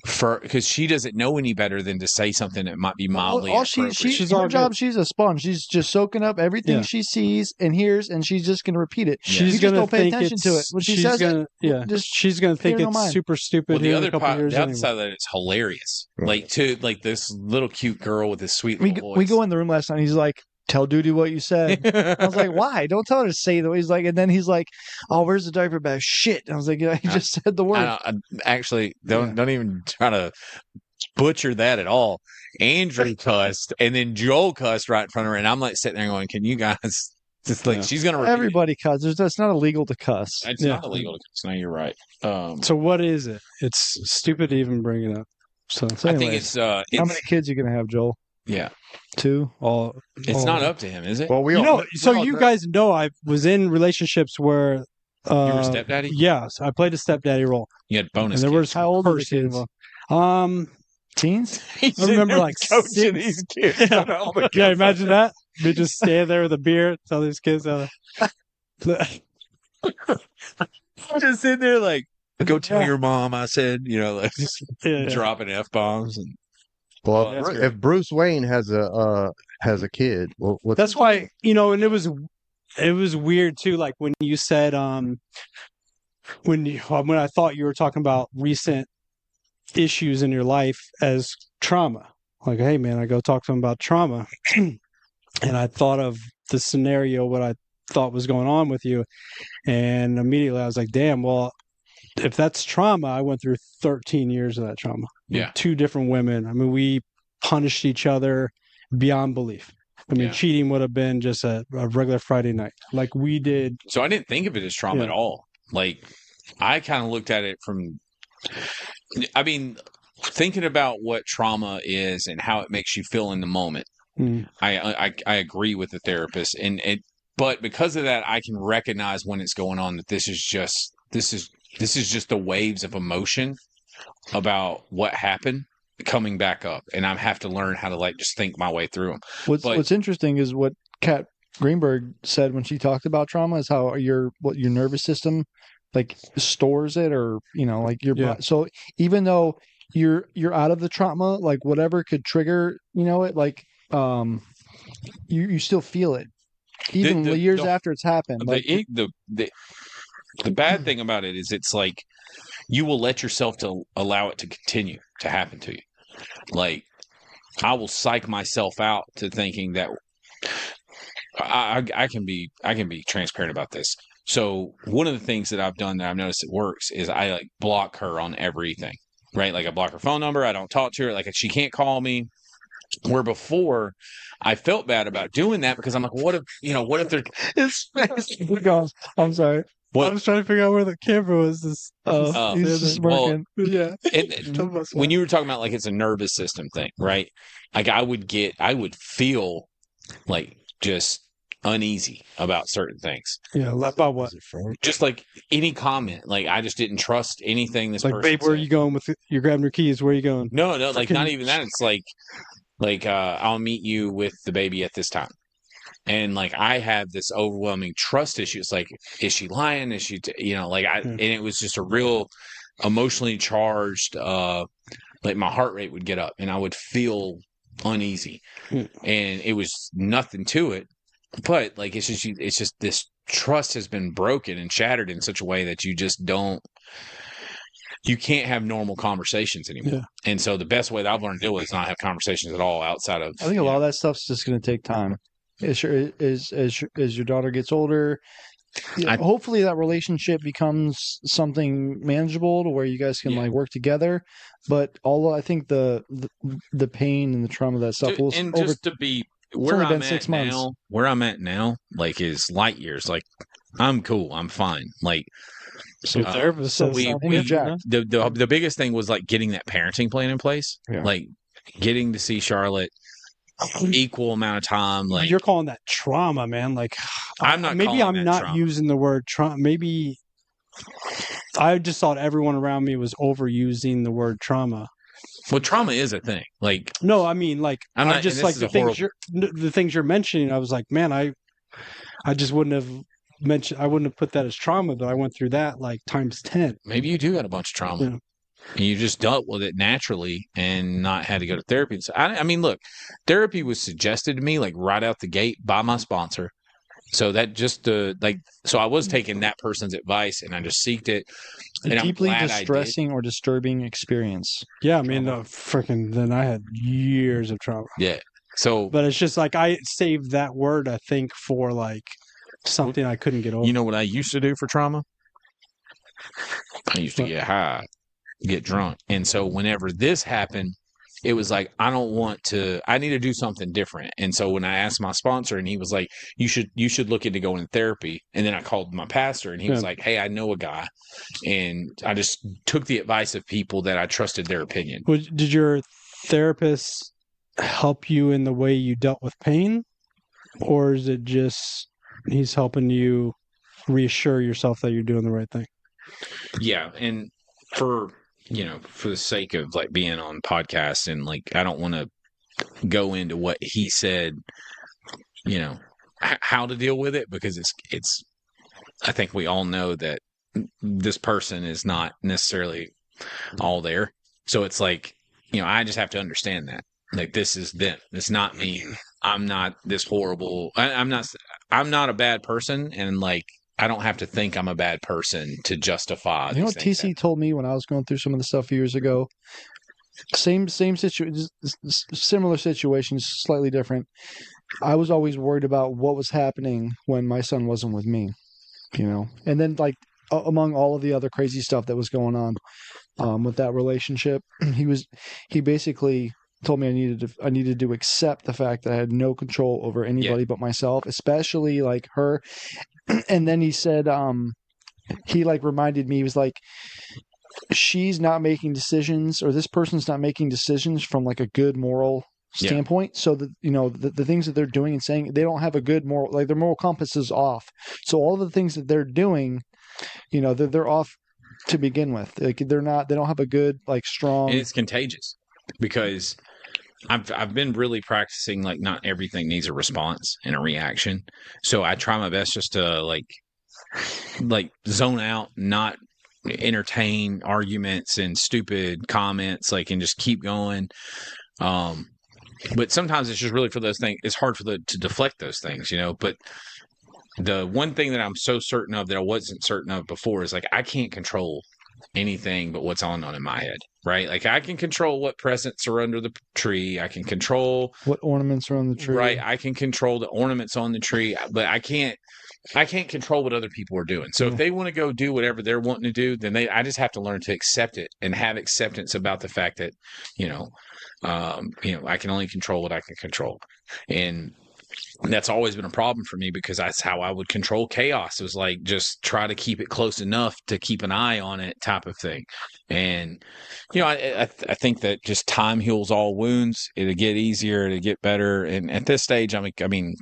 because she doesn't know any better than to say something that might be mildly all inappropriate. She's her all job. good. She's a sponge. She's just soaking up everything Yeah. she sees and hears, and she's just going to repeat it. Yeah. You she's just gonna don't pay think attention to it. it's- When she she's says gonna, it, yeah, just she's gonna think pay no it's mind. super stupid. Well, the here in other a couple part, years the other anyway. side of that is hilarious. Right. Like to like this little cute girl with this sweet we little we voice. go in the room last night. He's like, "Tell Duty what you said." I was like, "Why? Don't tell her to say the way." He's like, and then he's like, "Oh, where's the diaper bag?" Shit. And I was like, "Yeah, he just said the word." I actually don't even try to butcher that at all. Andrew cussed, and then Joel cussed right in front of her, and I'm like sitting there going, "Can you guys It's like Yeah. she's gonna repeat Everybody cuss. That's not illegal to cuss. it. It's Yeah. not illegal to cuss. No, you're right. So what is it? It's stupid to even bring it up. So So I think anyways, it's how many kids you gonna have, Joel? yeah. 2? all It's all- not up to him, is it? Well, we You all, know, we so all you know- guys know I was in relationships where You were a stepdaddy. yes, I played a stepdaddy role. You had bonus. And there kids. was How old are the person kids? involved. Teens? He's I remember, in there like, coaching 6. these kids. Yeah. on all the Yeah, imagine that. They just stand there with a beer, tell these kids how to just sitting there like, go tell Yeah. your mom. I said, like just yeah. dropping f bombs and Well, Oh, that's if, great. if Bruce Wayne has a kid, well, what? That's why, and it was weird too, like when you said when I thought you were talking about recent issues in your life as trauma. Like, hey man, I go talk to him about trauma. And I thought of the scenario, what I thought was going on with you. And immediately I was like, damn, well, if that's trauma, I went through 13 years of that trauma. with Yeah. 2 different women. I mean, we punished each other beyond belief. I mean, Yeah. cheating would have been just a regular Friday night. Like we did. so I didn't think of it as trauma Yeah. at all. Like I kind of looked at it from, I mean, thinking about what trauma is and how it makes you feel in the moment. Mm, I agree with the therapist, but because of that, I can recognize when it's going on that this is just the waves of emotion about what happened coming back up, and I have to learn how to like just think my way through them. But- What's interesting is what Kat Greenberg said when she talked about trauma is how your nervous system like stores it, or like your Yeah. so even though you're out of the trauma, like whatever could trigger it, like you still feel it even The- years the- after it's happened. Like The bad thing about it is it's like you will let yourself to allow it to continue to happen to you. Like I will psych myself out to thinking that I can be transparent about this. So one of the things that I've done that I've noticed it works is I like block her on everything, right? Like I block her phone number. I don't talk to her. Like she can't call me. Where before I felt bad about doing that because I'm like, what if they're I'm sorry. I was trying to figure out where the camera was. Oh, He's just well, working. Yeah. when you were talking about like it's a nervous system thing, right? Like I would feel like just uneasy about certain things. Yeah. About what? Just like any comment, like I just didn't trust anything this Like, person babe, where are said. you going with it? You're grabbing your keys. Where are you going? No, like not Freaking- even that. It's like I'll meet you with the baby at this time. And like I have this overwhelming trust issue. It's like, is she lying? Is she, and it was just a real emotionally charged, like my heart rate would get up and I would feel uneasy. Hmm. And it was nothing to it. But like, it's just this trust has been broken and shattered in such a way that you can't have normal conversations anymore. Yeah. And so the best way that I've learned to deal with is not have conversations at all outside of. I think a lot of that stuff's just going to take time. As your daughter gets older, hopefully that relationship becomes something manageable to where you guys can Yeah. like work together. But I think the pain and the trauma of that stuff will and over. just to be only where been I'm 6 at months. now, where I'm at now, like is light years. Like I'm cool, I'm fine. Like So Uh, therapist so says we- something. interject. the biggest thing was like getting that parenting plan in place. Yeah. Like getting to see Charlotte equal amount of time. Like You're calling that trauma, man. Like I'm not Maybe calling I'm that not trauma. using the word trauma. Maybe I just thought everyone around me was overusing the word trauma. well, trauma is a thing. Like No, I mean, like I'm I not- just and like this the is a things the things you're mentioning. I was like, man, I just wouldn't have mentioned. I wouldn't have put that as trauma, but I went through that like times 10. maybe you do got a bunch of trauma. Yeah. And you just dealt with it naturally and not had to go to therapy. So, I mean, look, therapy was suggested to me like right out the gate by my sponsor. So that just so I was taking that person's advice and I just seeked it. A And I'm deeply glad I did. distressing or disturbing experience. Yeah, I mean, then I had years of trauma. Yeah. So But it's just like I saved that word, I think, for like something I couldn't get over. you know what I used to do for trauma? I used to get high, get drunk. And so whenever this happened, it was like, I need to do something different. And so when I asked my sponsor, and he was like, you should look into going to therapy. And then I called my pastor, and he was Yeah. like, hey, I know a guy. And I just took the advice of people that I trusted their opinion. Did your therapist help you in the way you dealt with pain, or is it just he's helping you reassure yourself that you're doing the right thing? Yeah. And for the sake of like being on podcasts, and like, I don't want to go into what he said, how to deal with it, because it's, I think we all know that this person is not necessarily all there. So it's like, I just have to understand that, like, this is them. It's not me. I'm not this horrible. I'm not a bad person. And like, I don't have to think I'm a bad person to justify. You know what TC told me when I was going through some of the stuff years ago? Same situation, similar situations, slightly different. I was always worried about what was happening when my son wasn't with me, and then like among all of the other crazy stuff that was going on with that relationship, he basically told me I needed to accept the fact that I had no control over anybody but myself, especially like her. And then he said, he like reminded me, he was like, she's not making decisions, or this person's not making decisions from like a good moral standpoint. So that, the things that they're doing and saying, they don't have a good moral, like their moral compass is off. So all of the things that they're doing, they're off to begin with. Like they don't have a good, like strong. And it's contagious, because I've been really practicing, like, not everything needs a response and a reaction. So I try my best just to like zone out, not entertain arguments and stupid comments, like, and just keep going. But sometimes it's just really for those things. It's hard to deflect those things, but the one thing that I'm so certain of that I wasn't certain of before is like, I can't control anything but what's on in my head, right? Like, I can control what presents are under the tree. I can control what ornaments are on the tree. Right. I can control the ornaments on the tree, but I can't control what other people are doing. So if they want to go do whatever they're wanting to do, then I just have to learn to accept it and have acceptance about the fact that, I can only control what I can control. And that's always been a problem for me, because that's how I would control chaos. It was like, just try to keep it close enough to keep an eye on it, type of thing. And, I think that just time heals all wounds. It'll get easier, it'll get better. And at this stage, I mean,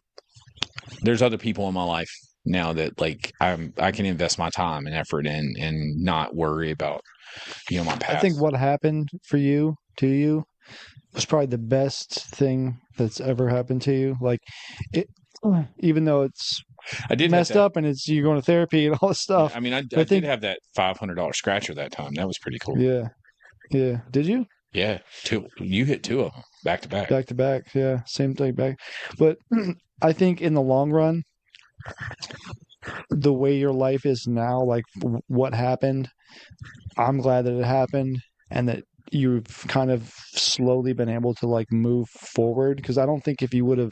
there's other people in my life now that like I can invest my time and effort in and not worry about, my past. I think what happened to you was probably the best thing that's ever happened to you. Like, it, even though it's messed up and you're going to therapy and all this stuff. I mean, I did have that $500 scratcher that time. That was pretty cool. Yeah. Did you? Yeah. You hit 2 of them back to back. Back to back. Yeah. Same thing back. But I think in the long run, the way your life is now, like what happened, I'm glad that it happened, and that you've kind of slowly been able to like move forward. Because I don't think if you would have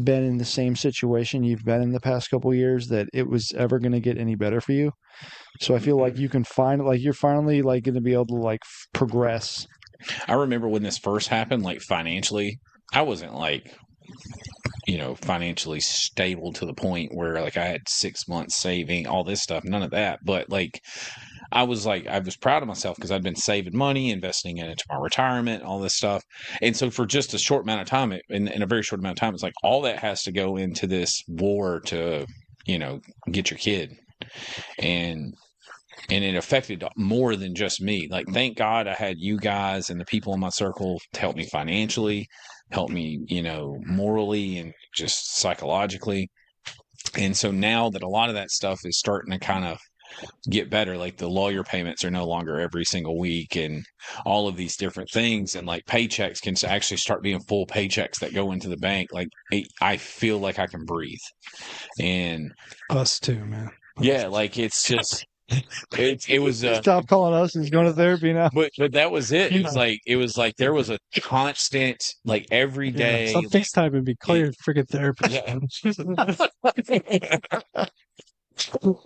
been in the same situation you've been in the past couple of years, that it was ever going to get any better for you. So I feel like you can you're finally like going to be able to like progress. I remember when this first happened, like financially, I wasn't like, financially stable to the point where like I had 6 months saving, all this stuff, none of that. But like, I was proud of myself because I'd been saving money, investing it into my retirement, all this stuff. And so for just a short amount of time, in a very short amount of time, it's like all that has to go into this war to, get your kid. And it affected more than just me. Like, thank God I had you guys and the people in my circle to help me financially, help me, morally and just psychologically. And so now that a lot of that stuff is starting to kind of get better, like the lawyer payments are no longer every single week and all of these different things, and like paychecks can actually start being full paychecks that go into the bank. Like, I feel like I can breathe. And us too, man. Yeah, like it's just it was Stop calling us. He's going to therapy now. but that was it. It was like there was a constant, like every day. Stop FaceTime and be call your freaking therapist.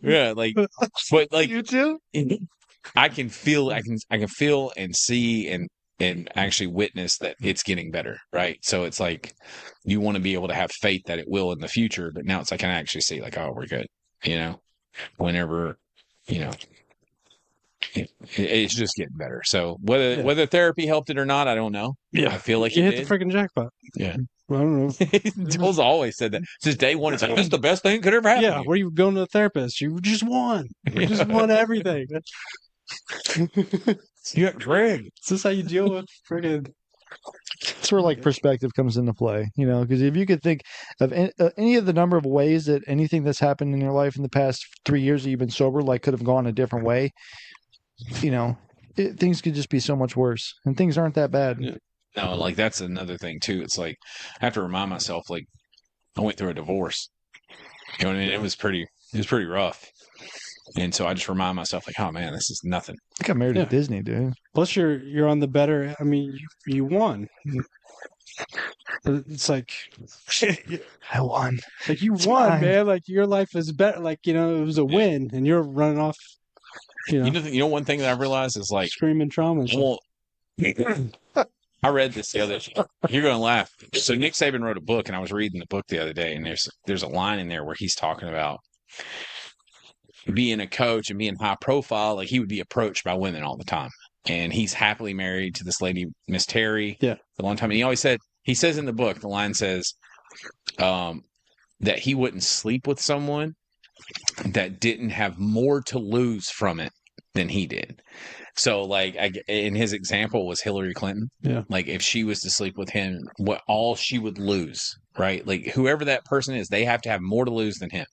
Yeah, like, but like You too? I can feel and see and and actually witness that it's getting better, right? So it's like you want to be able to have faith that it will in the future, but now it's like I can actually see like, oh, we're good, whenever, you know, it's just getting better. So whether therapy helped it or not, I don't know. I feel like you it hit did. the freaking jackpot. Yeah. I don't know. Joel's always said that since day one. It's like, this is the best thing that could ever happen. Yeah, to you. where you going to the therapist? You just won. You just won everything. You got Greg. Is this how you deal with freaking? That's where like perspective comes into play, because if you could think of any of the number of ways that anything that's happened in your life in the past 3 years that you've been sober, like could have gone a different way, things could just be so much worse, and things aren't that bad. Yeah. No, like that's another thing too. It's like I have to remind myself, like I went through a divorce, and it was pretty rough. And so I just remind myself, like, oh man, this is nothing. I got married at Disney, dude. Plus, you're on the better. I mean, you won. It's like I won. like you won, fine. man. Like your life is better. Like it was a win, and you're running off. You know, one thing that I've realized is like, Screaming trauma. And stuff. well, I read this the other. You're gonna laugh. So Nick Saban wrote a book, and I was reading the book the other day, and there's a line in there where he's talking about being a coach and being high profile. Like he would be approached by women all the time, and he's happily married to this lady, Miss Terry, Yeah. for a long time. And he says in the book, the line says, that he wouldn't sleep with someone that didn't have more to lose from it than he did. So like in his example was Hillary Clinton. Yeah. Like if she was to sleep with him, what all she would lose, right? Like whoever that person is, they have to have more to lose than him.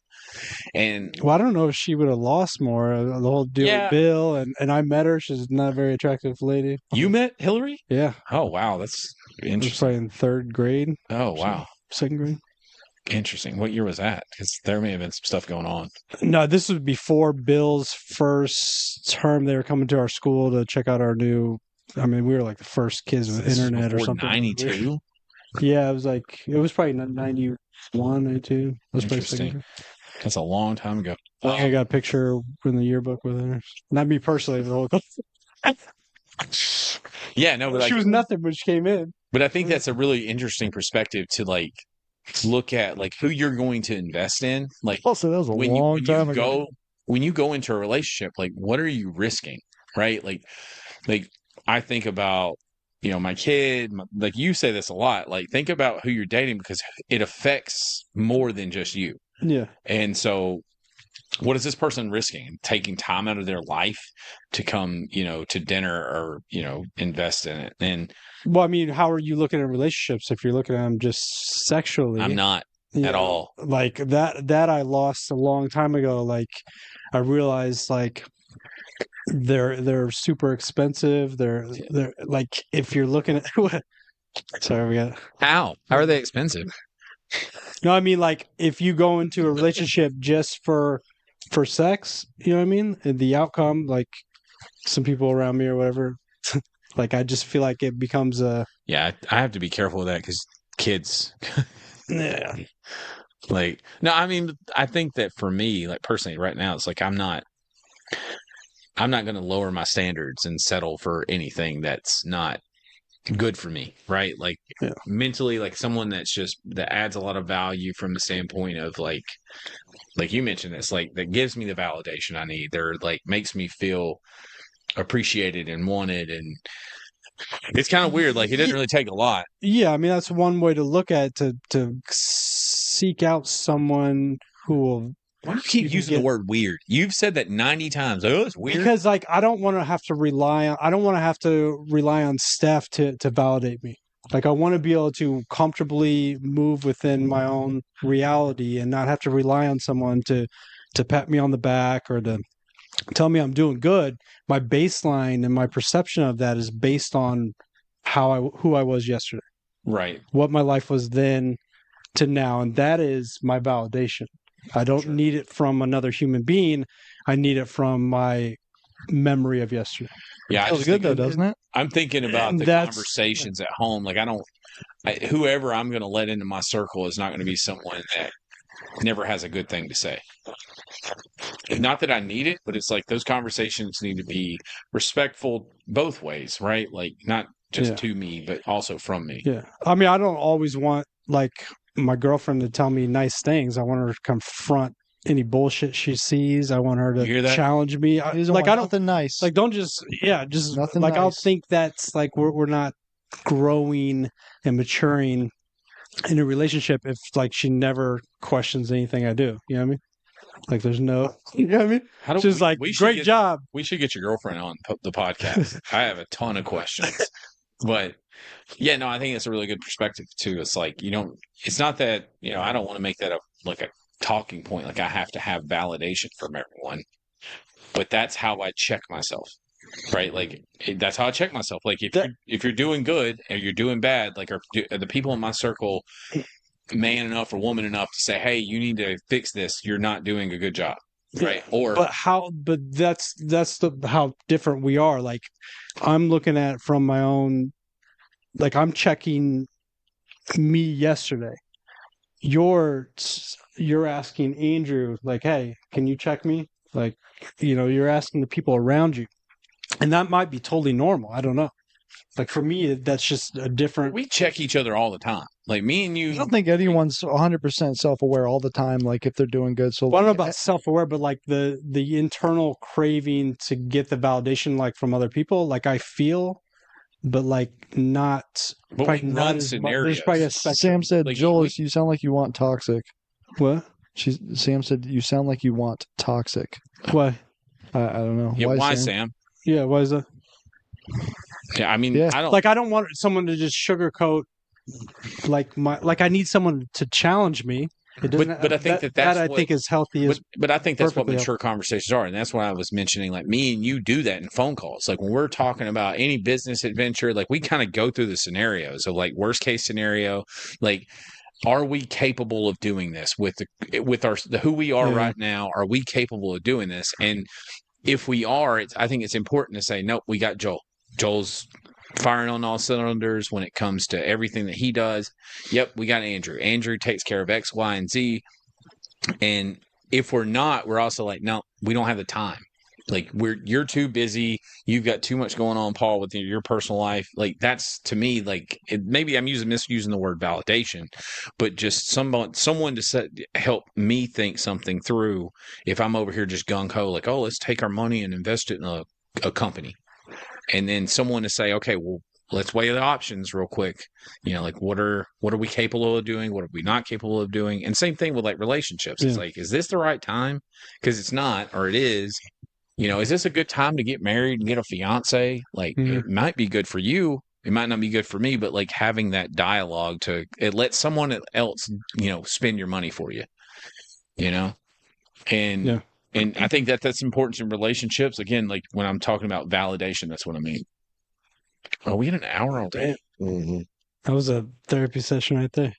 And Well, I don't know if she would have lost more. The whole deal Yeah. with Bill, and I met her. She's not a very attractive lady. you met Hillary? Yeah, Oh wow, that's I was interesting. probably in third grade, Oh wow, second grade. interesting. What year was that? Because there may have been some stuff going on. No, this was before Bill's first term. They were coming to our school to check out our new. I mean, we were like the first kids with This is internet or before something. 92. Yeah, it was probably 91, 92. It was probably second Interesting. grade. That's a long time ago. I think I got a picture in the yearbook with her. Not me personally, but the whole Yeah, no, but she like, was nothing when she came in. but I think that's a really interesting perspective to like look at like who you're going to invest in. Like Also, that was a long time ago. when you go into a relationship, like what are you risking, right? Like I think about my kid. Like you say this a lot. Like think about who you're dating because it affects more than just you. Yeah. And so, what is this person risking? Taking time out of their life to come, to dinner or invest in it. And Well, I mean, how are you looking at relationships if you're looking at them just sexually? I'm not You at know, all. Like that I lost a long time ago. Like I realized like they're super expensive. They're like if you're looking at sorry, we got How are they expensive? no, I mean like if you go into a relationship just for sex, you know what I mean? And the outcome, like some people around me or whatever, like I just feel like it becomes a Yeah, I have to be careful with that because kids. yeah. Like, no, I mean, I think that for me, like personally, right now, it's like I'm not going to lower my standards and settle for anything that's not good for me, right? Like Yeah. mentally, like someone that adds a lot of value from the standpoint of like you mentioned this, like that gives me the validation I need. They're like makes me feel appreciated and wanted, and it's kind of weird. Like it doesn't really take a lot. Yeah, I mean that's one way to look at it, to seek out someone who will. Why do you keep You can using the get- word weird? You've said that 90 times. Oh, it's weird. Because like I don't want to have to rely on Steph to validate me. Like I want to be able to comfortably move within my own reality and not have to rely on someone to pat me on the back or to tell me I'm doing good. My baseline and my perception of that is based on who I was yesterday, Right. what my life was then to now, and that is my validation. I don't Sure. need it from another human being. I need it from my memory of yesterday. Yeah. I Feels just good though, think- doesn't it? I'm thinking about And the that's- conversations at home. Like whoever I'm going to let into my circle is not going to be someone that never has a good thing to say. Not that I need it, but it's like those conversations need to be respectful both ways, right? Like not just Yeah. to me, but also from me. Yeah. I mean, I don't always want like my girlfriend to tell me nice things. I want her to confront any bullshit she sees. I want her You hear to that? challenge me. He doesn't Like want I don't nothing nice. like don't just just Nothing like I'll nice. think that's like we're not growing and maturing in a relationship if like she never questions anything I do. You know what I mean? Like there's no you know what I mean? How do Just like we should great get- job. We should get your girlfriend on the podcast. I have a ton of questions, but yeah, no, I think it's a really good perspective too. It's like it's not that I don't want to make that a talking point. Like I have to have validation from everyone, but that's how I check myself, right? Like that's how I check myself. Like if you're doing good and you're doing bad, like are the people in my circle man enough or woman enough to say, hey, you need to fix this. You're not doing a good job. Right. Or But that's how different we are. Like I'm looking at it from my own, like I'm checking me yesterday. You're asking Andrew, like, hey, can you check me? Like, you're asking the people around you. And that might be totally normal. I don't know. Like for me, that's just a different. we check each other all the time. Like me and I you. don't think anyone's 100% self-aware all the time, like if they're doing good. So Well, I don't know about self-aware, but like the internal craving to get the validation, like from other people, like I feel, but like not. But probably we not run as much. scenarios. There's probably a spectrum. Sam said, Like, Joel, we- you sound like you want toxic. What? Sam said, you sound like you want toxic. Why? I don't know. Yeah, why, Sam? Yeah. Why is that? Yeah, I mean, Yeah. I don't. Like I don't want someone to just sugarcoat. Like I need someone to challenge me. It doesn't. But I think that's I what- think is healthy. But I think that's what perfectly mature conversations are, and that's why I was mentioning. Like me and you do that in phone calls. Like when we're talking about any business adventure, like we kind of go through the scenarios of like worst case scenario, like. Are we capable of doing this with who we are Yeah. right now? Are we capable of doing this? And if we are, I think it's important to say, nope, we got Joel. Joel's firing on all cylinders when it comes to everything that he does. Yep, we got Andrew. Andrew takes care of X, Y, and Z. And if we're not, we're also like, no, we don't have the time. Like you're too busy. You've got too much going on, Paul, with your personal life. Like that's to me, like maybe I'm misusing the word validation, but just someone to help me think something through. If I'm over here just gung ho, like, oh, let's take our money and invest it in a company, and then someone to say, okay, well, let's weigh the options real quick. Like what are we capable of doing? What are we not capable of doing? And same thing with like relationships. It's Yeah. like, is this the right time? Because it's not, or it is. Is this a good time to get married and get a fiance? Like, Mhm. it might be good for you. It might not be good for me, but like having that dialogue it lets someone else, spend your money for you, and, Yeah. and I think that's important in relationships. Again, like when I'm talking about validation, that's what I mean. Oh, we had an hour all day. hmm That was a therapy session right there.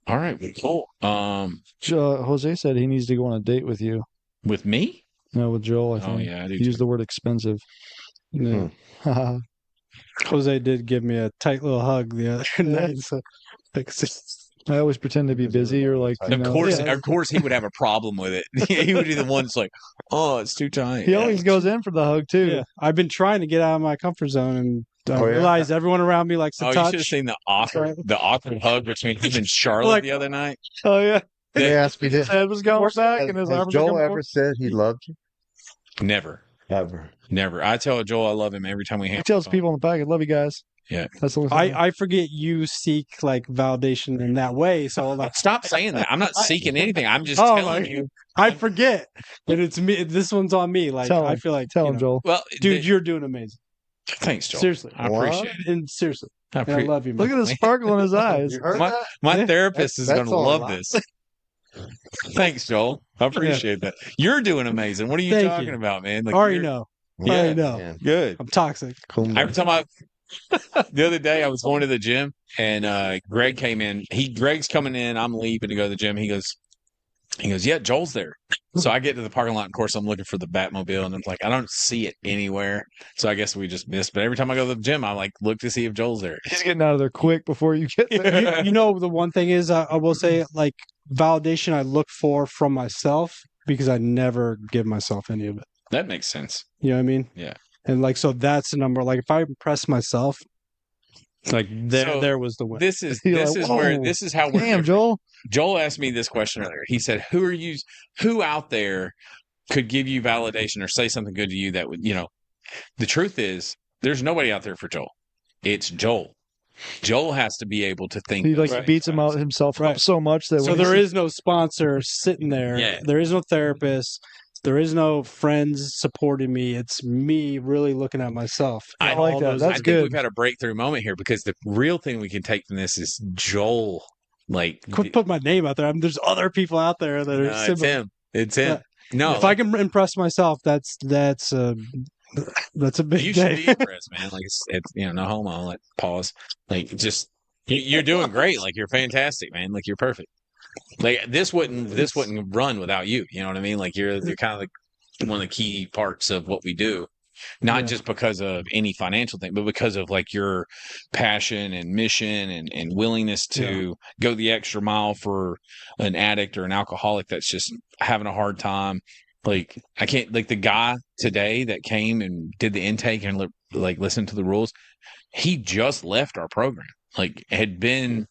All right. Cool. Jose said he needs to go on a date with you. With me? No, with Joel, I think. Oh yeah, I do He used too. the word expensive. Yeah. Jose did give me a tight little hug the other night. So, I always pretend to be busy or like, you Of know, course, yeah. of course, he would have a problem with it. He would be the one that's like, "Oh, it's too tight." He always goes in for the hug too. yeah, I've been trying to get out of my comfort zone, and I Oh, yeah? realize everyone around me likes to Oh, you touch. should have seen the awkward hug between him and Charlotte Like- the other night. Oh yeah. They asked me His this. head was going back and his Has arms were Joel coming ever forward. said he loved you? Never, Ever. never. I tell Joel I love him every time we hang. He tells people in the back, I love you guys. Yeah. That's the only thing. I forget you seek like validation in that way. So like, Stop saying that. I'm not seeking anything. I'm just Oh, telling my- you. I forget that it's me. This one's on me. Like Tell him. I feel like Tell you him, know, Joel. Well, dude, you're doing amazing. thanks, Joel. Seriously, I What? appreciate it. and seriously, I and I appreciate love you. Look Man. at the sparkle in his eyes. You heard My- that? My Yeah. therapist is That's going to all love right. this. Thanks, Joel. I appreciate that. You're doing amazing. What are you Thank talking you. about, man? I already you're- know. Yeah, already know. Man, Good. I'm toxic. cool. Every time the other day I was going to the gym and Greg came in. Greg's coming in. I'm leaving to go to the gym. He goes, yeah, Joel's there. So I get to the parking lot. Of course, I'm looking for the Batmobile, and I'm like, I don't see it anywhere. So I guess we just missed. But every time I go to the gym, I like look to see if Joel's there. He's getting out of there quick before you get there. You know, the one thing is, I will say, like validation, I look for from myself because I never give myself any of it. That makes sense. You know what I mean? Yeah. And like, so that's the number. Like, if I impress myself, Like there was the win. This is You're this like, is where "Whoa, this is how we're Damn, different. Joel. Joel asked me this question earlier. He said, who out there could give you validation or say something good to you that would, the truth is there's nobody out there for Joel. It's Joel. Joel has to be able to think. He like Right. beats him out himself Right. up so much that So when there he- is no sponsor sitting there. Yeah. There is no therapist. There is no friends supporting me. It's me really looking at myself. I like All that. those- That's I think good. we've had a breakthrough moment here because the real thing we can take from this is Joel. Like, Quit put my name out there. there's other people out there that are no, it's similar. him. It's him. Yeah. No, If I can impress myself, that's a big you day. should be impressed, man. Like it's no homo. Like pause. Like just you're doing great. Like you're fantastic, man. Like you're perfect. Like this wouldn't run without you. You know what I mean? Like you're kind of like one of the key parts of what we do. Not Yeah. just because of any financial thing, but because of like your passion and mission and willingness to go the extra mile for an addict or an alcoholic that's just having a hard time. Like I can't like the guy today that came and did the intake and like listened to the rules. He just left our program. Like had been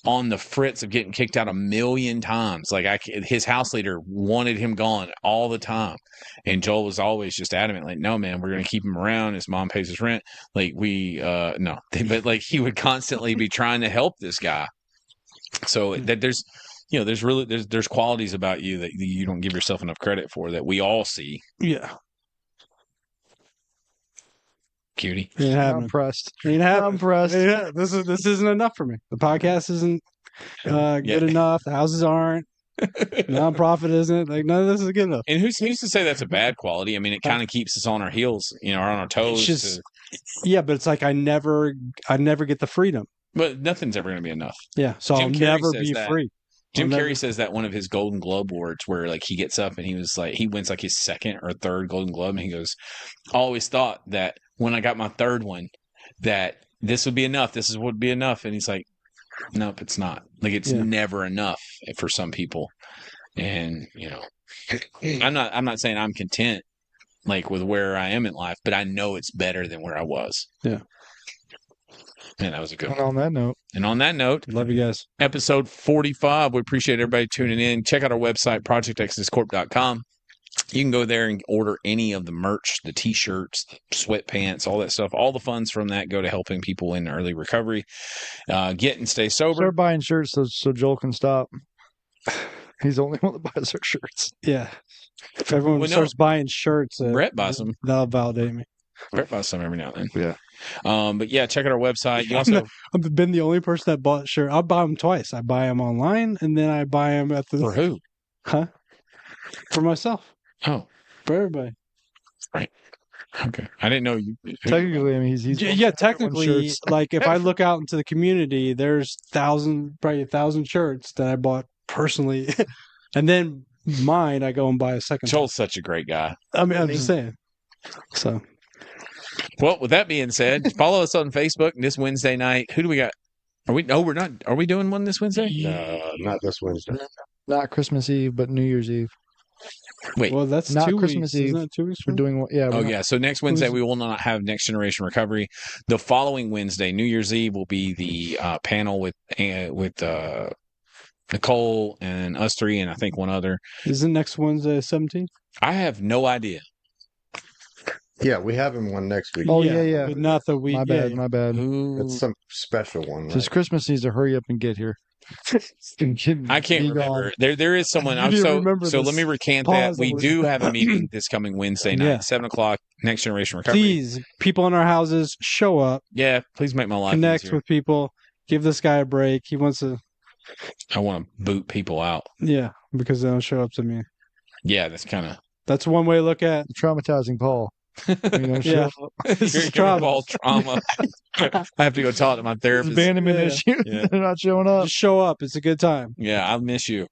on the fritz of getting kicked out 1 million times. Like his house leader wanted him gone all the time. And Joel was always just adamant, like, no, man, we're going to keep him around. His mom pays his rent. Like no, but like he would constantly be trying to help this guy. So that there's there's qualities about you that you don't give yourself enough credit for that we all see. Yeah. Cutie. Ain't I'm happening. impressed. Ain't I'm happening. impressed. Yeah, this isn't enough for me. The podcast isn't good enough. The houses aren't. Nonprofit isn't. Like none of this is good enough. And who's to say that's a bad quality? I mean, it kind of keeps us on our heels, or on our toes. just- Yeah, but it's like I never get the freedom. But nothing's ever going to be enough. Yeah, so Jim I'll Carrey never says be that. free. Jim I'll Carrey never- says that one of his Golden Globe awards, where like he gets up and he was like, he wins like his second or third Golden Globe, and he goes, "I always thought that when I got my third one, that this would be enough. This would be enough." And he's like, "Nope, it's not. Like it's Yeah. never enough for some people." And I'm not saying I'm content like with where I am in life, but I know it's better than where I was. Yeah. Man, that was a good And one. on that note, And on that note, Love you guys. episode 45. We appreciate everybody tuning in. Check out our website, projectexoduscorp.com. You can go there and order any of the merch, the t-shirts, the sweatpants, all that stuff. All the funds from that go to helping people in early recovery get and stay sober. start buying shirts so Joel can stop. He's the only one that buys our shirts. Yeah. If everyone Well, no. starts buying shirts, Brett buys them. that'll validate me. Brett buys some every now and Yeah. then. But yeah, check out our website. You also I've been the only person that bought shirt. I'll buy them twice. I buy them online, and then I buy them at the for who? for myself, Oh, for everybody. okay. I didn't know you. Technically, I mean, he's Yeah, technically, shirts. like if I look out into the community, there's probably 1,000 shirts that I bought personally, and then mine I go and buy a second. Joel's such a great guy. I mean, I'm just saying. So Well, with that being said, follow us on Facebook this Wednesday night. Who do we got? Are we? No, we're not. Are we doing one this Wednesday? Not this Wednesday. not Christmas Eve, but New Year's Eve. Wait. well, that's Not 2 Christmas weeks. Eve. Isn't that 2 weeks? We're from doing one. Yeah. Oh we're not- yeah. So next Wednesday we will not have Next Generation Recovery. The following Wednesday, New Year's Eve, will be the panel with Nicole and us three, and I think one other. Isn't next Wednesday 17th? I have no idea. Yeah, we have him one next week. Oh, yeah. But not the week. My bad. My bad. Who? It's some special one. Because Right? Christmas needs to hurry up and get here. I can't remember. There is someone. You didn't So remember let this. me recant that. Pause We it. do have a meeting this coming Wednesday night, Yeah. 7:00. Next Generation Recovery. Please, people in our houses, show up, Yeah, please make my life connect easier. with people, give this guy a break. He wants to, I want to boot people out. yeah, because they don't show up to me. Yeah, that's kind of. That's one way to look at. Traumatizing Paul. You know, Yeah. This is trauma. All trauma. I have to go talk to my therapist. Abandonment Yeah. issue. Yeah. They're not showing up. Just show up. It's a good time. Yeah, I miss you.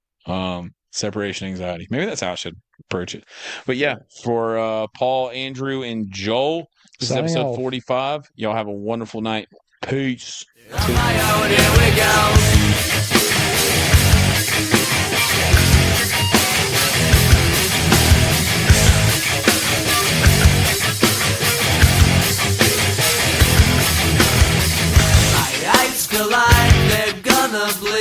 Separation anxiety. Maybe that's how I should approach it. But yeah, for Paul, Andrew, and Joel, this is Signing episode off. 45. Y'all have a wonderful night. Peace. On my own, here we go. the blue.